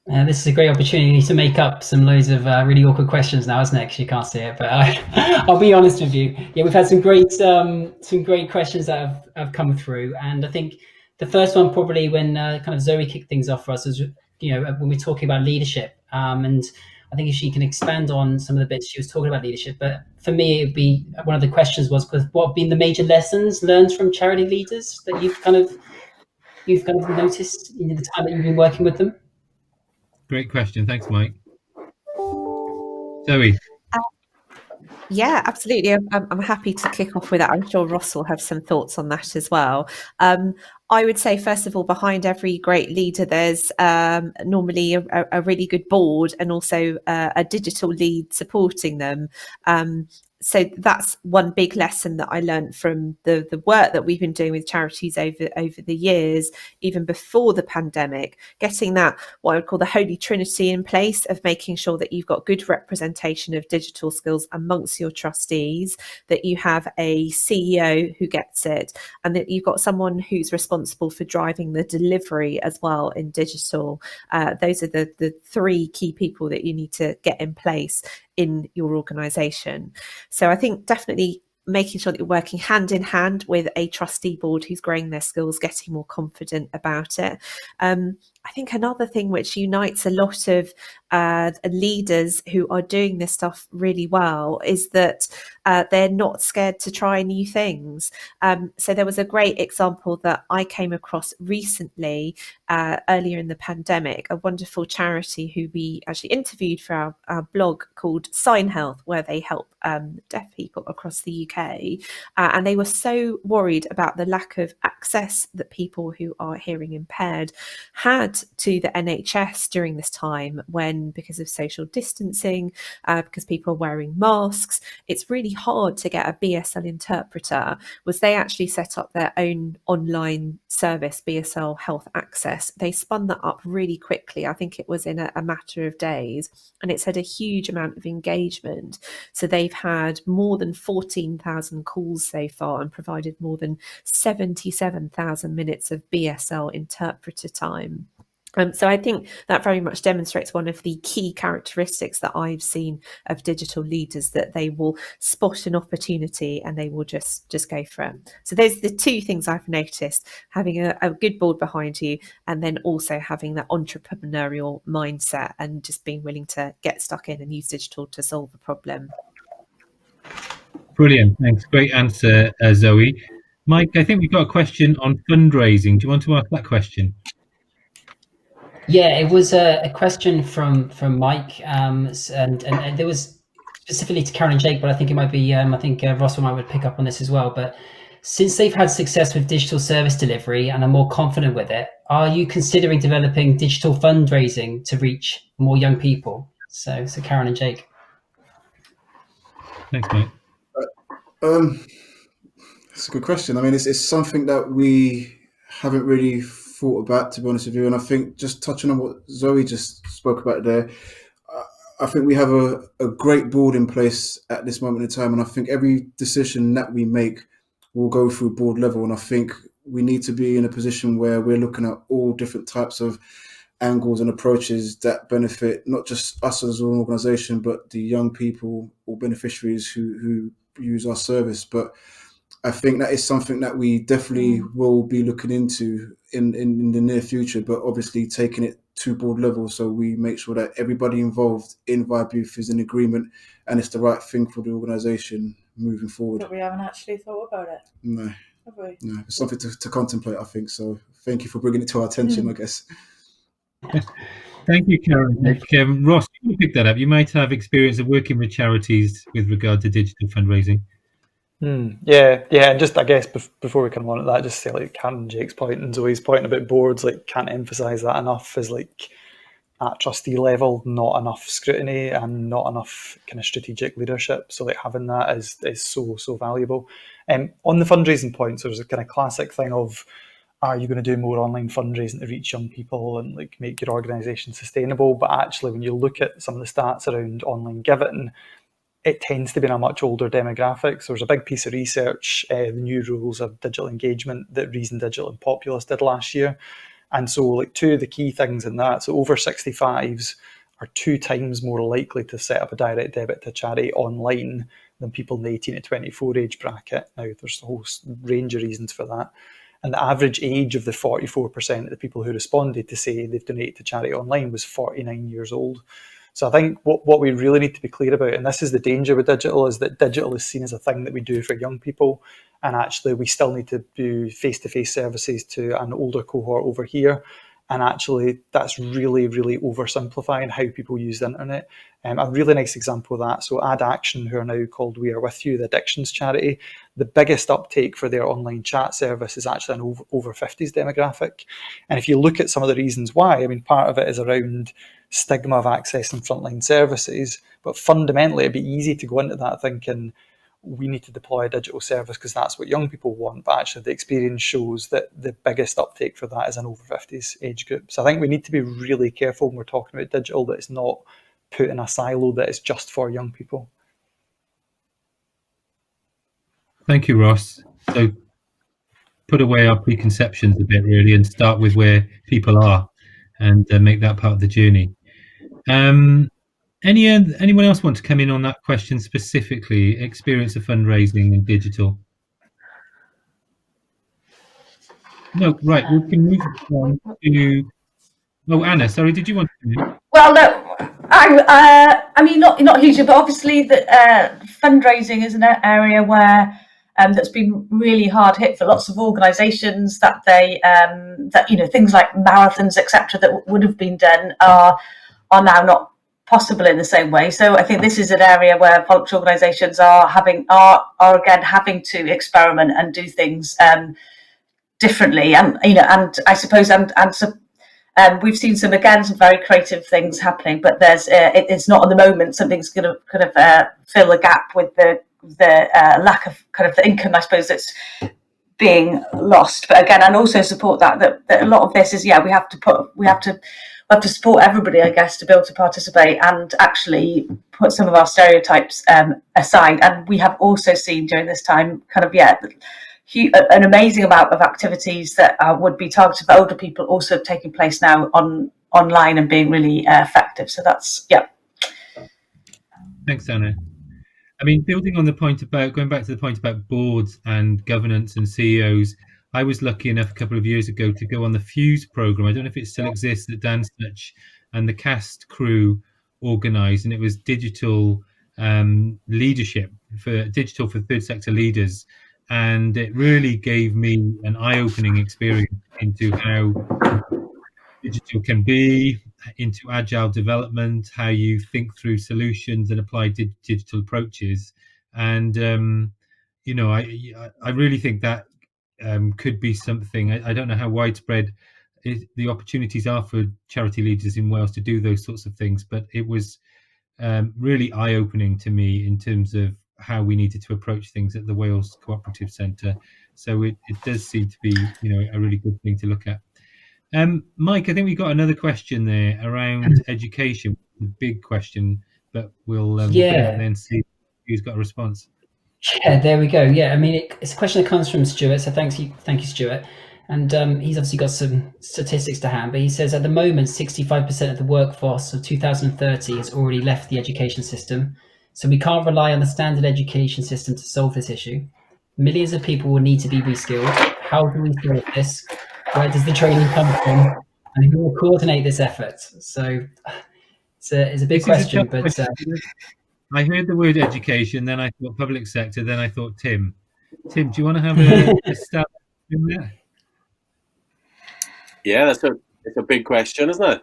This is a great opportunity to make up some loads of really awkward questions now, isn't it? 'Cause you can't see it, but I'll be honest with you. Yeah, we've had some great questions that have come through, and I think the first one probably when kind of Zoe kicked things off for us was, when we're talking about leadership, and I think if she can expand on some of the bits she was talking about leadership. But for me, it'd be one of the questions was, what have been the major lessons learned from charity leaders that you've kind of noticed in the time that you've been working with them? Great question. Thanks, Mike. Zoe. Yeah, absolutely. I'm happy to kick off with that. I'm sure Ross will have some thoughts on that as well. I would say, first of all, behind every great leader, there's normally a really good board and also a digital lead supporting them. So that's one big lesson that I learned from the work that we've been doing with charities over the years, even before the pandemic, getting that, what I would call the holy trinity in place of making sure that you've got good representation of digital skills amongst your trustees, that you have a CEO who gets it, and that you've got someone who's responsible for driving the delivery as well in digital. Those are the three key people that you need to get in place in your organisation. So I think definitely making sure that you're working hand in hand with a trustee board who's growing their skills, getting more confident about it. I think another thing which unites a lot of leaders who are doing this stuff really well is that they're not scared to try new things. So there was a great example that I came across recently earlier in the pandemic, a wonderful charity who we actually interviewed for our blog called Sign Health, where they help deaf people across the UK. And they were so worried about the lack of access that people who are hearing impaired had to the NHS during this time when, because of social distancing, because people are wearing masks, it's really hard to get a BSL interpreter. Was they actually set up their own online service, BSL Health Access. They spun that up really quickly. I think it was in a matter of days, and it's had a huge amount of engagement. So they've had more than 14,000 calls so far and provided more than 77,000 minutes of BSL interpreter time. So I think that very much demonstrates one of the key characteristics that I've seen of digital leaders, that they will spot an opportunity and they will just go for it. So those are the two things I've noticed: having a good board behind you, and then also having that entrepreneurial mindset and just being willing to get stuck in and use digital to solve a problem. Brilliant. Thanks. Great answer, Zoe. Mike, I think we've got a question on fundraising. Do you want to ask that question? Yeah, it was a question from Mike, and there was specifically to Karen and Jake, but I think it might be, I think Russell might would pick up on this as well. But since they've had success with digital service delivery and are more confident with it, are you considering developing digital fundraising to reach more young people? So Karen and Jake. Thanks, Mike. That's a good question. I mean, it's something that we haven't really thought about, to be honest with you. And I think, just touching on what Zoe just spoke about there, I think we have a great board in place at this moment in time. And I think every decision that we make will go through board level. And I think we need to be in a position where we're looking at all different types of angles and approaches that benefit not just us as an organisation, but the young people or beneficiaries who use our service. But I think that is something that we definitely will be looking into in the near future, but obviously taking it to board level, so we make sure that everybody involved in Vibe Youth is in agreement and it's the right thing for the organisation moving forward. But we haven't actually thought about it. No. Have we? No, it's something to contemplate, I think. So thank you for bringing it to our attention, I guess. Thank you, Karen. Ross, you pick that up. You might have experience of working with charities with regard to digital fundraising. Yeah, and just, I guess, before we come on at that, just say, like, Karen and Jake's point and Zoe's point about boards, like, can't emphasise that enough, is like, at trustee level, not enough scrutiny and not enough kind of strategic leadership. So like having that is so valuable. On the fundraising point, so there's a kind of classic thing of, are you going to do more online fundraising to reach young people and like make your organisation sustainable? But actually, when you look at some of the stats around online giving, it tends to be in a much older demographic. So there's a big piece of research, the new rules of digital engagement that Reason Digital and Populous did last year. And so like two of the key things in that, so over 65s are 2 times more likely to set up a direct debit to charity online than people in the 18 to 24 age bracket. Now, there's a whole range of reasons for that. And the average age of the 44% of the people who responded to say they've donated to charity online was 49 years old. So I think what we really need to be clear about, and this is the danger with digital, is that digital is seen as a thing that we do for young people. And actually, we still need to do face-to-face services to an older cohort over here. And actually, that's really, really oversimplifying how people use the internet. A really nice example of that, so Add Action, who are now called We Are With You, the addictions charity, the biggest uptake for their online chat service is actually an over 50s demographic. And if you look at some of the reasons why, I mean, part of it is around stigma of accessing frontline services, but fundamentally it'd be easy to go into that thinking we need to deploy a digital service because that's what young people want, but actually the experience shows that the biggest uptake for that is an over 50s age group. So I think we need to be really careful when we're talking about digital, that it's not put in a silo that is just for young people. Thank you, Ross. So put away our preconceptions a bit really and start with where people are and make that part of the journey. Anyone else want to come in on that question specifically, experience of fundraising and digital? No, right, we can move on to... Oh, Anna, sorry, did you want to... Well, no, I mean, not hugely, but obviously that fundraising is an area where that's been really hard hit for lots of organisations. That they that things like marathons, etc., that would have been done are now not possible in the same way. So I think this is an area where voluntary organisations are again having to experiment and do things differently, and I suppose we've seen some very creative things happening, but it's not at the moment something's going to kind of fill the gap with the lack of kind of the income, I suppose, that's being lost. But again, and also support that a lot of this is we have to support everybody, I guess, to be able to participate and actually put some of our stereotypes aside. And we have also seen during this time an amazing amount of activities that would be targeted for older people also taking place now online and being really effective. So that's, Thanks, Anna. I mean, building on the point about, going back to the point about boards and governance and CEOs, I was lucky enough a couple of years ago to go on the Fuse program. I don't know if it still exists, that Dan Snitch and the cast crew organised, and it was digital leadership for third sector leaders. And it really gave me an eye-opening experience into how digital can be, into agile development, how you think through solutions and apply digital approaches. And I really think that could be something. I don't know how widespread the opportunities are for charity leaders in Wales to do those sorts of things, but it was really eye-opening to me in terms of how we needed to approach things at the Wales Cooperative Centre. So it does seem to be a really good thing to look at. Mike, I think we got another question there around education, a big question, but we'll put it and then see who's got a response. Yeah, there we go. Yeah, I mean, it's a question that comes from Stuart, so thank you, Stuart. And he's obviously got some statistics to hand, but he says at the moment, 65% of the workforce of 2030 has already left the education system. So we can't rely on the standard education system to solve this issue. Millions of people will need to be reskilled. How do we solve this? Where does the training come from? And who will coordinate this effort? So it's a big question, but... I heard the word education, then I thought public sector, then I thought Tim. Tim, do you want to have a stab in there? Yeah, it's a big question, isn't it?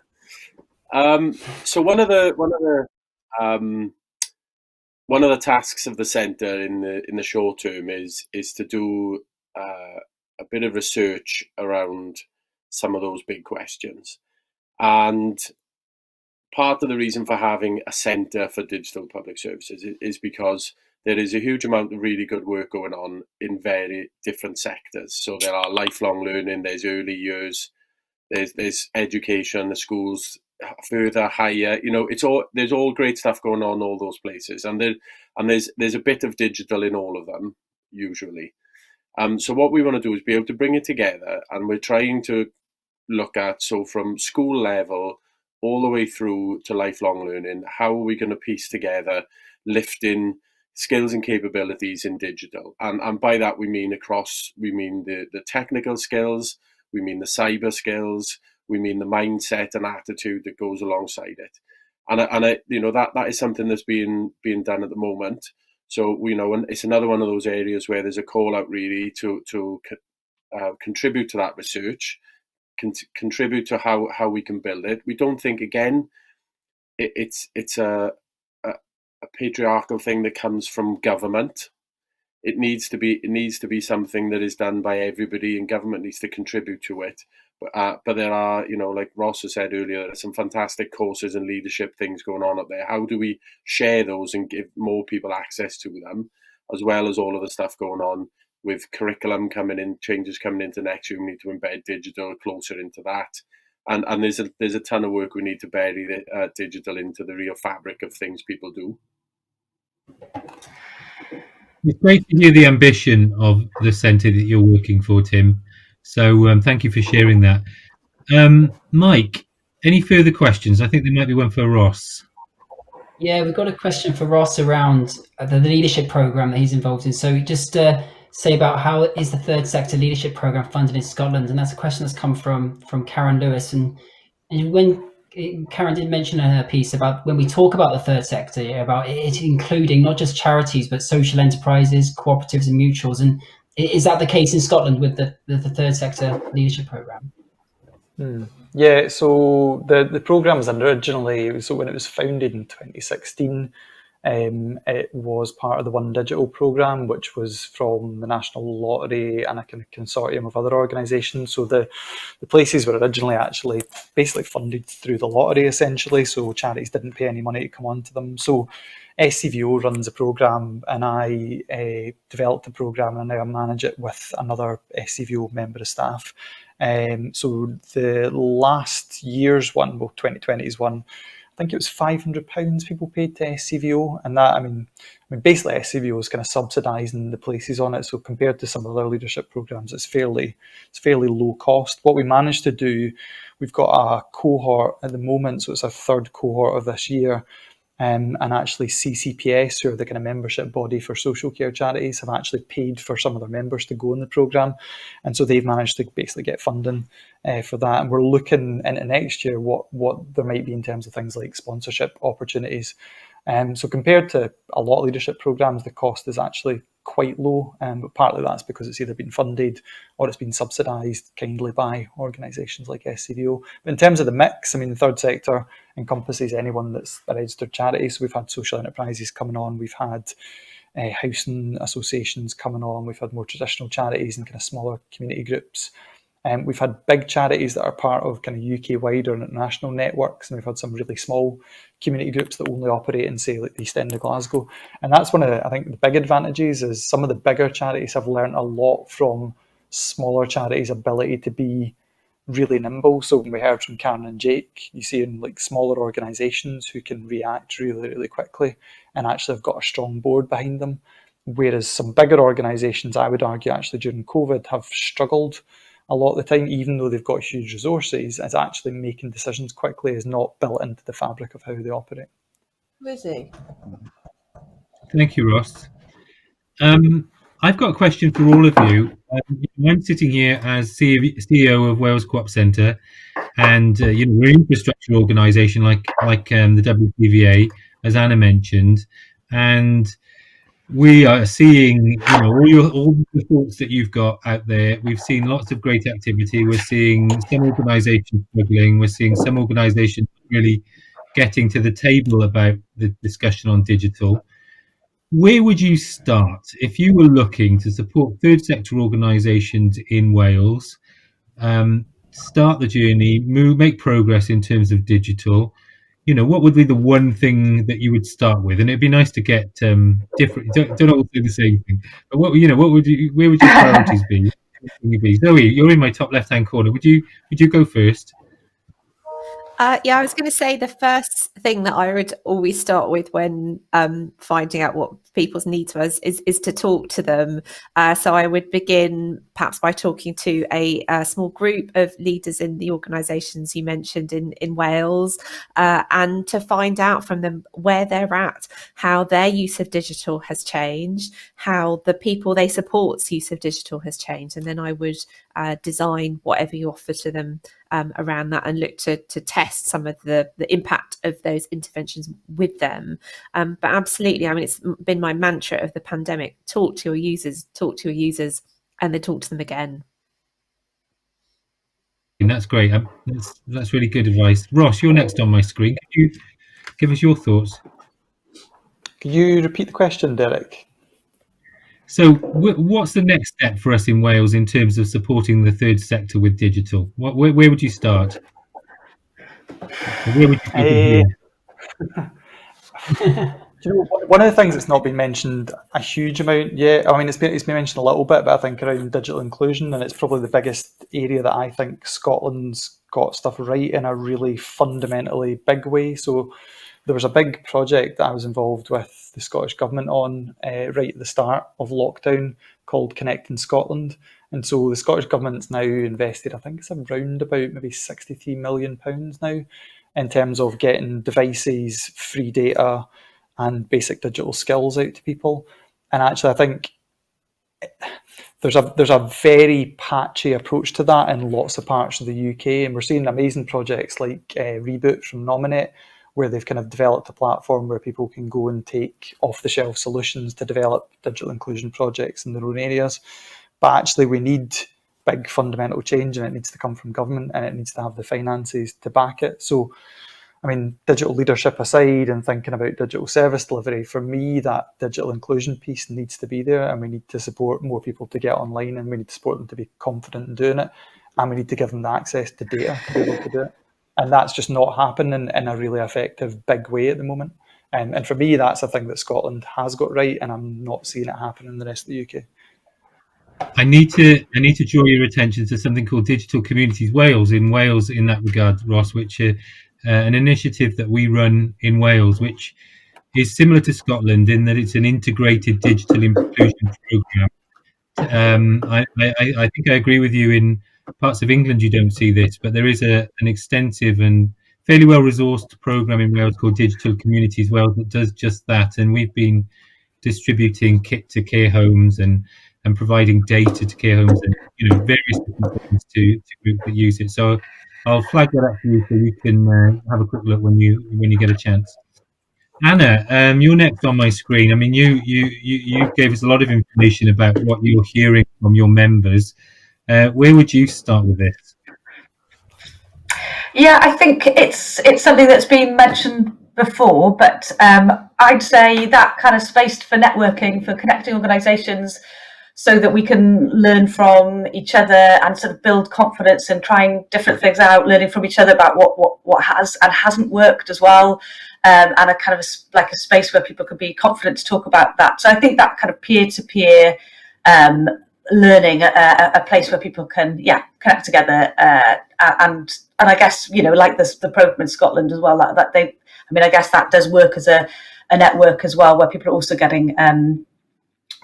So one of the tasks of the centre in the short term is to do a bit of research around some of those big questions. And part of the reason for having a centre for digital public services is because there is a huge amount of really good work going on in very different sectors. So there are lifelong learning, there's early years, there's education, the schools further, higher. There's all great stuff going on in all those places, and there's a bit of digital in all of them usually. So what we want to do is be able to bring it together, and we're trying to look at, so from school level all the way through to lifelong learning, how are we going to piece together lifting skills and capabilities in digital? And by that we mean the technical skills, we mean the cyber skills, we mean the mindset and attitude that goes alongside it. And that is something that's being done at the moment. So and it's another one of those areas where there's a call out really to contribute to that research, contribute to how we can build it. We don't think, again, it's a patriarchal thing that comes from government. It needs to be something that is done by everybody, and government needs to contribute to it. But there are, like Ross has said earlier, there's some fantastic courses and leadership things going on up there. How do we share those and give more people access to them, as well as all of the stuff going on with curriculum coming in, changes coming into next year? We need to embed digital closer into that. And there's a ton of work we need to bury the digital into the real fabric of things people do. It's great to hear the ambition of the centre that you're working for, Tim. So thank you for sharing that. Mike, any further questions? I think there might be one for Ross. Yeah, we've got a question for Ross around the leadership program that he's involved in. So just say about how is the third sector leadership program funded in Scotland? And that's a question that's come from Karen Lewis. And when Karen did mention in her piece about when we talk about the third sector, about it including not just charities, but social enterprises, cooperatives and mutuals. And is that the case in Scotland with the third sector leadership program? Yeah, so the program was originally, so when it was founded in 2016, it was part of the One Digital program, which was from the National Lottery and a kind of consortium of other organisations. So the places were originally actually basically funded through the lottery, essentially. So charities didn't pay any money to come onto them. So SCVO runs a program, and I developed the program, and now I manage it with another SCVO member of staff. So the last year's one, well, 2020's one, I think it was £500 people paid to SCVO, and that, I mean, basically SCVO is kind of subsidising the places on it. So compared to some other leadership programs, it's fairly low cost. What we managed to do, we've got a cohort at the moment, so it's our third cohort of this year. And actually CCPS, who are the kind of membership body for social care charities, have actually paid for some of their members to go in the programme. And so they've managed to basically get funding for that. And we're looking into next year what there might be in terms of things like sponsorship opportunities. So compared to a lot of leadership programmes, the cost is actually quite low, but partly that's because it's either been funded or it's been subsidised kindly by organisations like SCVO. But in terms of the mix, I mean, the third sector encompasses anyone that's a registered charity. So we've had social enterprises coming on, we've had housing associations coming on, we've had more traditional charities and kind of smaller community groups. We've had big charities that are part of kind of UK-wide or international networks, and we've had some really small community groups that only operate in, say, like the East End of Glasgow. And that's one of the, I think, the big advantages is some of the bigger charities have learned a lot from smaller charities' ability to be really nimble. So when we heard from Karen and Jake, you see in like smaller organisations who can react really, really quickly and actually have got a strong board behind them. Whereas some bigger organisations, I would argue, actually during COVID have struggled a lot of the time, even though they've got huge resources, as actually making decisions quickly is not built into the fabric of how they operate. Lizzie. Thank you, Ross. I've got a question for all of you. I'm sitting here as CEO of Wales Co-op Centre, and we're an infrastructure organisation like the WPVA, as Anna mentioned, and we are seeing all the thoughts that you've got out there. We've seen lots of great activity. We're seeing some organisations struggling. We're seeing some organisations really getting to the table about the discussion on digital. Where would you start if you were looking to support third sector organisations in Wales? Start the journey, make progress in terms of digital. What would be the one thing that you would start with? And it'd be nice to get different. Don't all do the same thing. But where would your priorities be? Zoe, you're in my top left-hand corner. Would you go first? Yeah, I was going to say the first thing that I would always start with when finding out what people's needs was is to talk to them. So I would begin perhaps by talking to a small group of leaders in the organisations you mentioned in Wales, and to find out from them where they're at, how their use of digital has changed, how the people they support's use of digital has changed, and then I would design whatever you offer to them around that and look to test some of the impact of those interventions with them. But absolutely, I mean, it's been my mantra of the pandemic: talk to your users, and then talk to them again. And that's great. That's really good advice. Ross, you're next on my screen. Could you give us your thoughts? Could you repeat the question, Derek? So what's the next step for us in Wales in terms of supporting the third sector with digital? Where would you start? Where would you begin? Do you know, one of the things that's not been mentioned a huge amount yet, I mean, it's been mentioned a little bit, but I think around digital inclusion, and it's probably the biggest area that I think Scotland's got stuff right in a really fundamentally big way. So there was a big project that I was involved with the Scottish Government on right at the start of lockdown called Connecting Scotland. And so the Scottish Government's now invested, I think it's around about maybe £63 million now in terms of getting devices, free data, and basic digital skills out to people. And actually, I think there's a very patchy approach to that in lots of parts of the UK, and we're seeing amazing projects like Reboot from Nominate, where they've kind of developed a platform where people can go and take off-the-shelf solutions to develop digital inclusion projects in their own areas. But actually, we need big fundamental change, and it needs to come from government, and it needs to have the finances to back it. So, I mean, digital leadership aside and thinking about digital service delivery, for me, that digital inclusion piece needs to be there, and we need to support more people to get online, and we need to support them to be confident in doing it, and we need to give them the access to data to be able to do it. And that's just not happening in a really effective, big way at the moment. And for me, that's a thing that Scotland has got right, and I'm not seeing it happen in the rest of the UK. I need to draw your attention to something called Digital Communities Wales in that regard, Ross, which an initiative that we run in Wales, which is similar to Scotland in that it's an integrated digital inclusion program. I think I agree with you. In parts of England, you don't see this, but there is an extensive and fairly well-resourced program in Wales called Digital Communities Wales that does just that. And we've been distributing kit to care homes and providing data to care homes and various different things to groups that use it. So I'll flag that up for you so you can have a quick look when you get a chance. Anna, you're next on my screen. I mean, you gave us a lot of information about what you're hearing from your members. Where would you start with this? Yeah, I think it's something that's been mentioned before, but I'd say that kind of space for networking, for connecting organisations, so that we can learn from each other and sort of build confidence and trying different things out, learning from each other about what has and hasn't worked as well, and a kind of like a space where people can be confident to talk about that. So I think that kind of peer-to-peer learning, a place where people can connect together, and I guess like the program in Scotland as well, that they, I mean, I guess that does work as a network as well, where people are also getting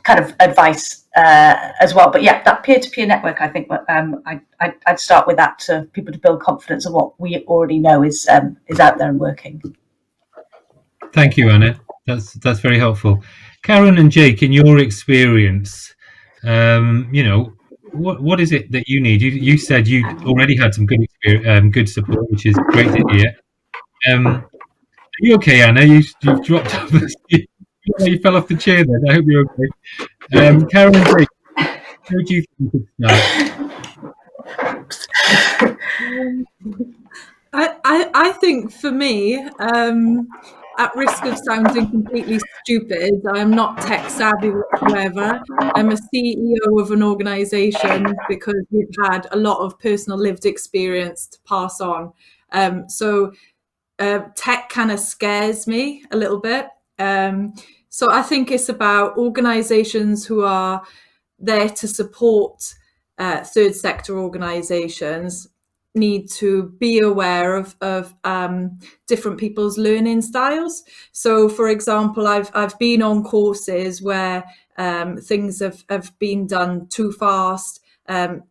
kind of advice as well. But yeah, that peer-to-peer network, I think I'd start with that, to people to build confidence of what we already know is out there and working. Thank you, Anna. That's very helpful. Karen and Jake, in your experience, what is it that you need? You said you already had some good experience, good support, which is great to hear. Are you okay, Anna? You've dropped off. You fell off the chair then. I hope you're okay. Karen and Jake, where do you think we could start? I think for me, at risk of sounding completely stupid, I am not tech savvy whatsoever. I'm a CEO of an organisation because we've had a lot of personal lived experience to pass on. So tech kind of scares me a little bit. So I think it's about organisations who are there to support third sector organisations, need to be aware of different people's learning styles. So, for example, I've been on courses where things have been done too fast.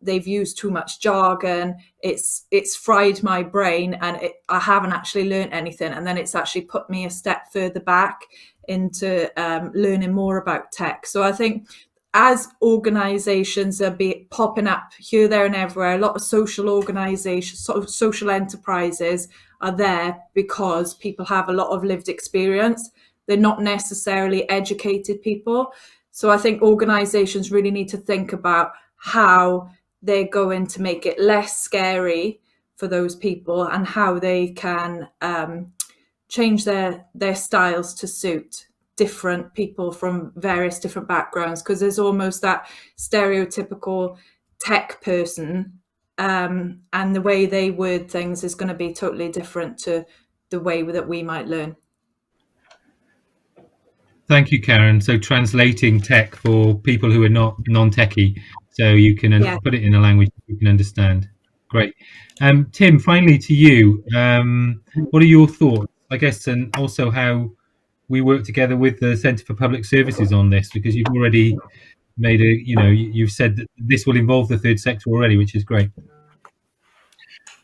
They've used too much jargon. It's fried my brain, and I haven't actually learned anything. And then it's actually put me a step further back into learning more about tech. So I think as organizations are popping up here, there, and everywhere, a lot of social organizations, sort of social enterprises are there because people have a lot of lived experience. They're not necessarily educated people. So I think organizations really need to think about how they're going to make it less scary for those people and how they can change their styles to suit different people from various different backgrounds, because there's almost that stereotypical tech person, and the way they word things is going to be totally different to the way that we might learn. Thank you, Karen. So translating tech for people who are not non-techie, so you can put it in a language you can understand. Great. Tim, finally to you. What are your thoughts, I guess, and also how we work together with the Centre for Public Services on this, because you've already made you've said that this will involve the third sector already, which is great.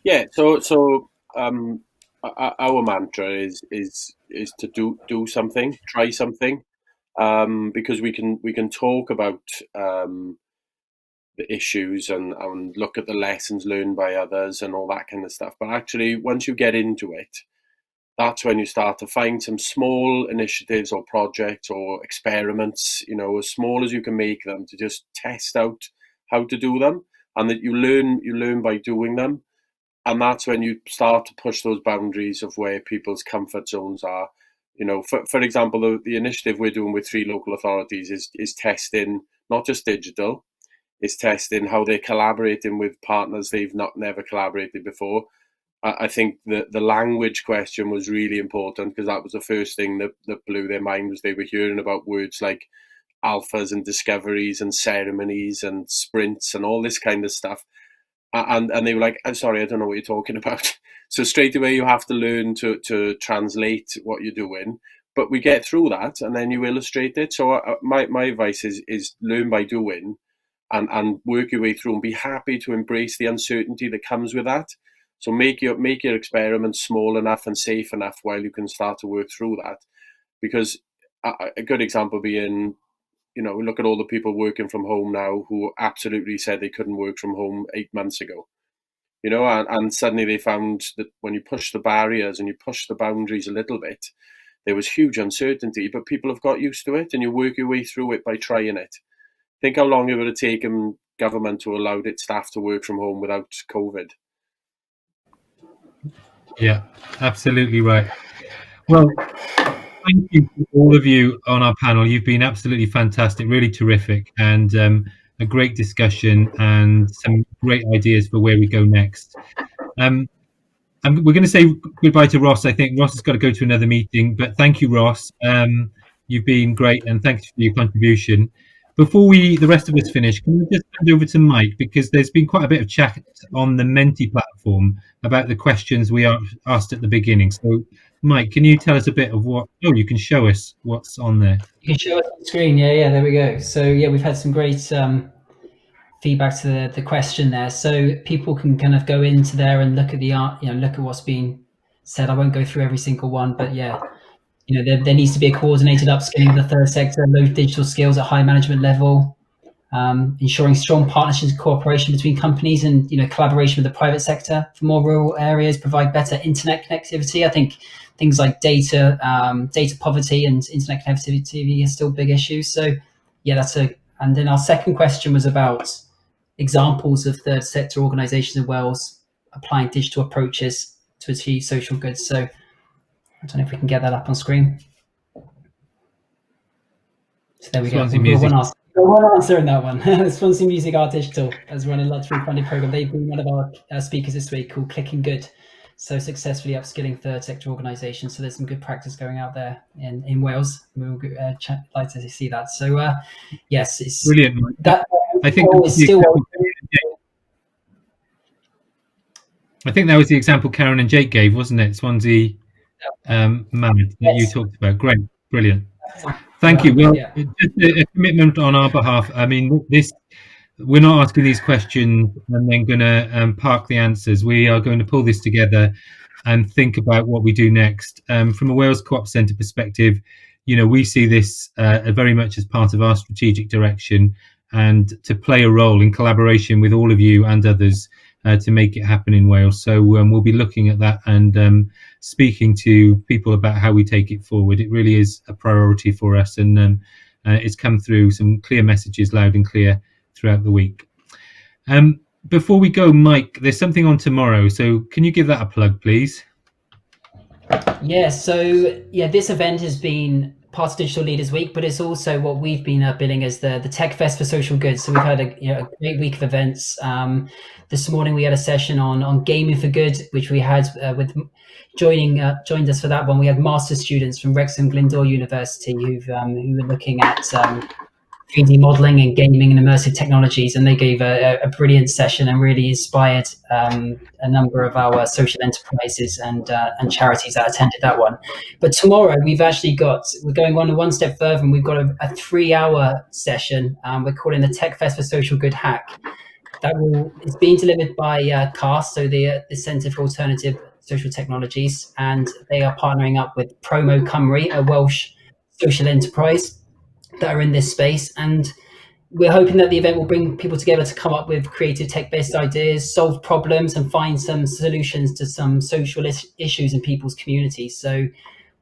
Yeah. So our mantra is to do something, try something, because we can talk about the issues and look at the lessons learned by others and all that kind of stuff. But actually, once you get into it, that's when you start to find some small initiatives or projects or experiments, as small as you can make them, to just test out how to do them, and that you learn by doing them. And that's when you start to push those boundaries of where people's comfort zones are. For example, the initiative we're doing with 3 local authorities is testing not just digital, it's testing how they're collaborating with partners they've never collaborated before. I think the language question was really important, because that was the first thing that blew their mind. Was they were hearing about words like alphas and discoveries and ceremonies and sprints and all this kind of stuff. And they were like, I'm sorry, I don't know what you're talking about. So straight away you have to learn to translate what you're doing. But we get through that, and then you illustrate it. So my advice is learn by doing, and work your way through, and be happy to embrace the uncertainty that comes with that. So make your experiments small enough and safe enough while you can start to work through that. Because a good example being, look at all the people working from home now who absolutely said they couldn't work from home 8 months ago. And suddenly they found that when you push the barriers and you push the boundaries a little bit, there was huge uncertainty, but people have got used to it, and you work your way through it by trying it. Think how long it would have taken government to allow its staff to work from home without COVID. Yeah, absolutely right. Well, thank you to all of you on our panel. You've been absolutely fantastic, really terrific, and a great discussion and some great ideas for where we go next. We're going to say goodbye to Ross. I think Ross has got to go to another meeting, but thank you, Ross. You've been great, and thanks for your contribution. Before the rest of us finish, can we just hand over to Mike, because there's been quite a bit of chat on the Menti platform about the questions we asked at the beginning. So, Mike, can you tell us a bit of what? Oh, you can show us what's on there. You can show us on the screen. Yeah, there we go. So yeah, we've had some great feedback to the question there. So people can kind of go into there and look at the art, look at what's being said. I won't go through every single one, but yeah, there needs to be a coordinated upskilling of the third sector, low digital skills at high management level, ensuring strong partnerships and cooperation between companies, and collaboration with the private sector for more rural areas, provide better internet connectivity. I think things like data poverty and internet connectivity are still big issues. So yeah, and then our second question was about examples of third sector organisations in Wales applying digital approaches to achieve social goods. So I don't know if we can get that up on screen. So there we go. We've got one answer in that one. Swansea Music Art Digital has run a lottery funded program. They've been one of our speakers this week, called Clicking Good. So successfully upskilling third sector organisations. So there's some good practice going out there in Wales. We will like to see that. So yes, it's brilliant. That I think is still. I think that was the example Karen and Jake gave, wasn't it? Swansea Mad that you talked about. Great, brilliant. Thank you. Well, Yeah. just a commitment on our behalf. I mean, we're not asking these questions and then going to park the answers. We are going to pull this together and think about what we do next. From a Wales Co-op Centre perspective, we see this very much as part of our strategic direction and to play a role in collaboration with all of you and others to make it happen in Wales. So we'll be looking at that and speaking to people about how we take it forward. It really is a priority for us, and it's come through some clear messages, loud and clear, throughout the week. Before we go, Mike, there's something on tomorrow, so can you give that a plug, please? Yeah, so this event has been part of Digital Leaders Week, but it's also what we've been billing as the Tech Fest for Social Good. So we've had a great week of events. This morning we had a session on gaming for good, which we had joined us for that one. We had master's students from Wrexham Glyndŵr University who were looking at 3D modeling and gaming and immersive technologies, and they gave a brilliant session and really inspired a number of our social enterprises and charities that attended that one. But tomorrow we're going on one step further, and we've got a 3-hour session. We're calling the Tech Fest for Social Good Hack. It's being delivered by CAST, so the Centre for Alternative Social Technologies, and they are partnering up with Promo Cymru, a Welsh social enterprise that are in this space, and we're hoping that the event will bring people together to come up with creative tech-based ideas, solve problems, and find some solutions to some social issues in people's communities. So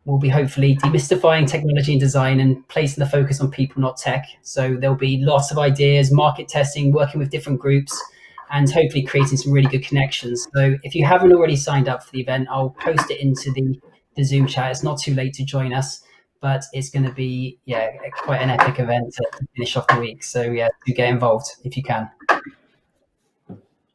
we'll be hopefully demystifying technology and design and placing the focus on people, not tech. So there'll be lots of ideas, market testing, working with different groups, and hopefully creating some really good connections. So if you haven't already signed up for the event, I'll post it into the Zoom chat. It's not too late to join us, but it's going to be quite an epic event to finish off the week. So do get involved if you can.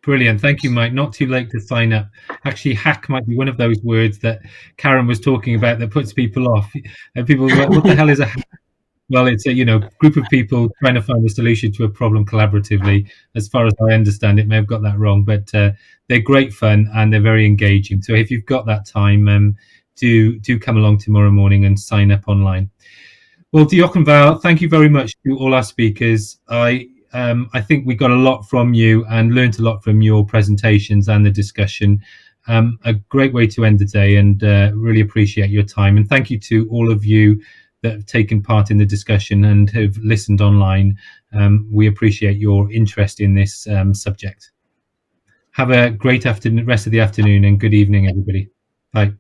Brilliant. Thank you, Mike. Not too late to sign up. Actually, hack might be one of those words that Karen was talking about that puts people off. And people are like, what the hell is a hack? Well, it's a group of people trying to find a solution to a problem collaboratively. As far as I understand it, may have got that wrong, but they're great fun and they're very engaging. So if you've got that time, do come along tomorrow morning and sign up online. Well, Diolch and Val, thank you very much to all our speakers. I think we got a lot from you and learned a lot from your presentations and the discussion. A great way to end the day, and really appreciate your time. And thank you to all of you that have taken part in the discussion and have listened online. We appreciate your interest in this subject. Have a great rest of the afternoon and good evening, everybody. Bye.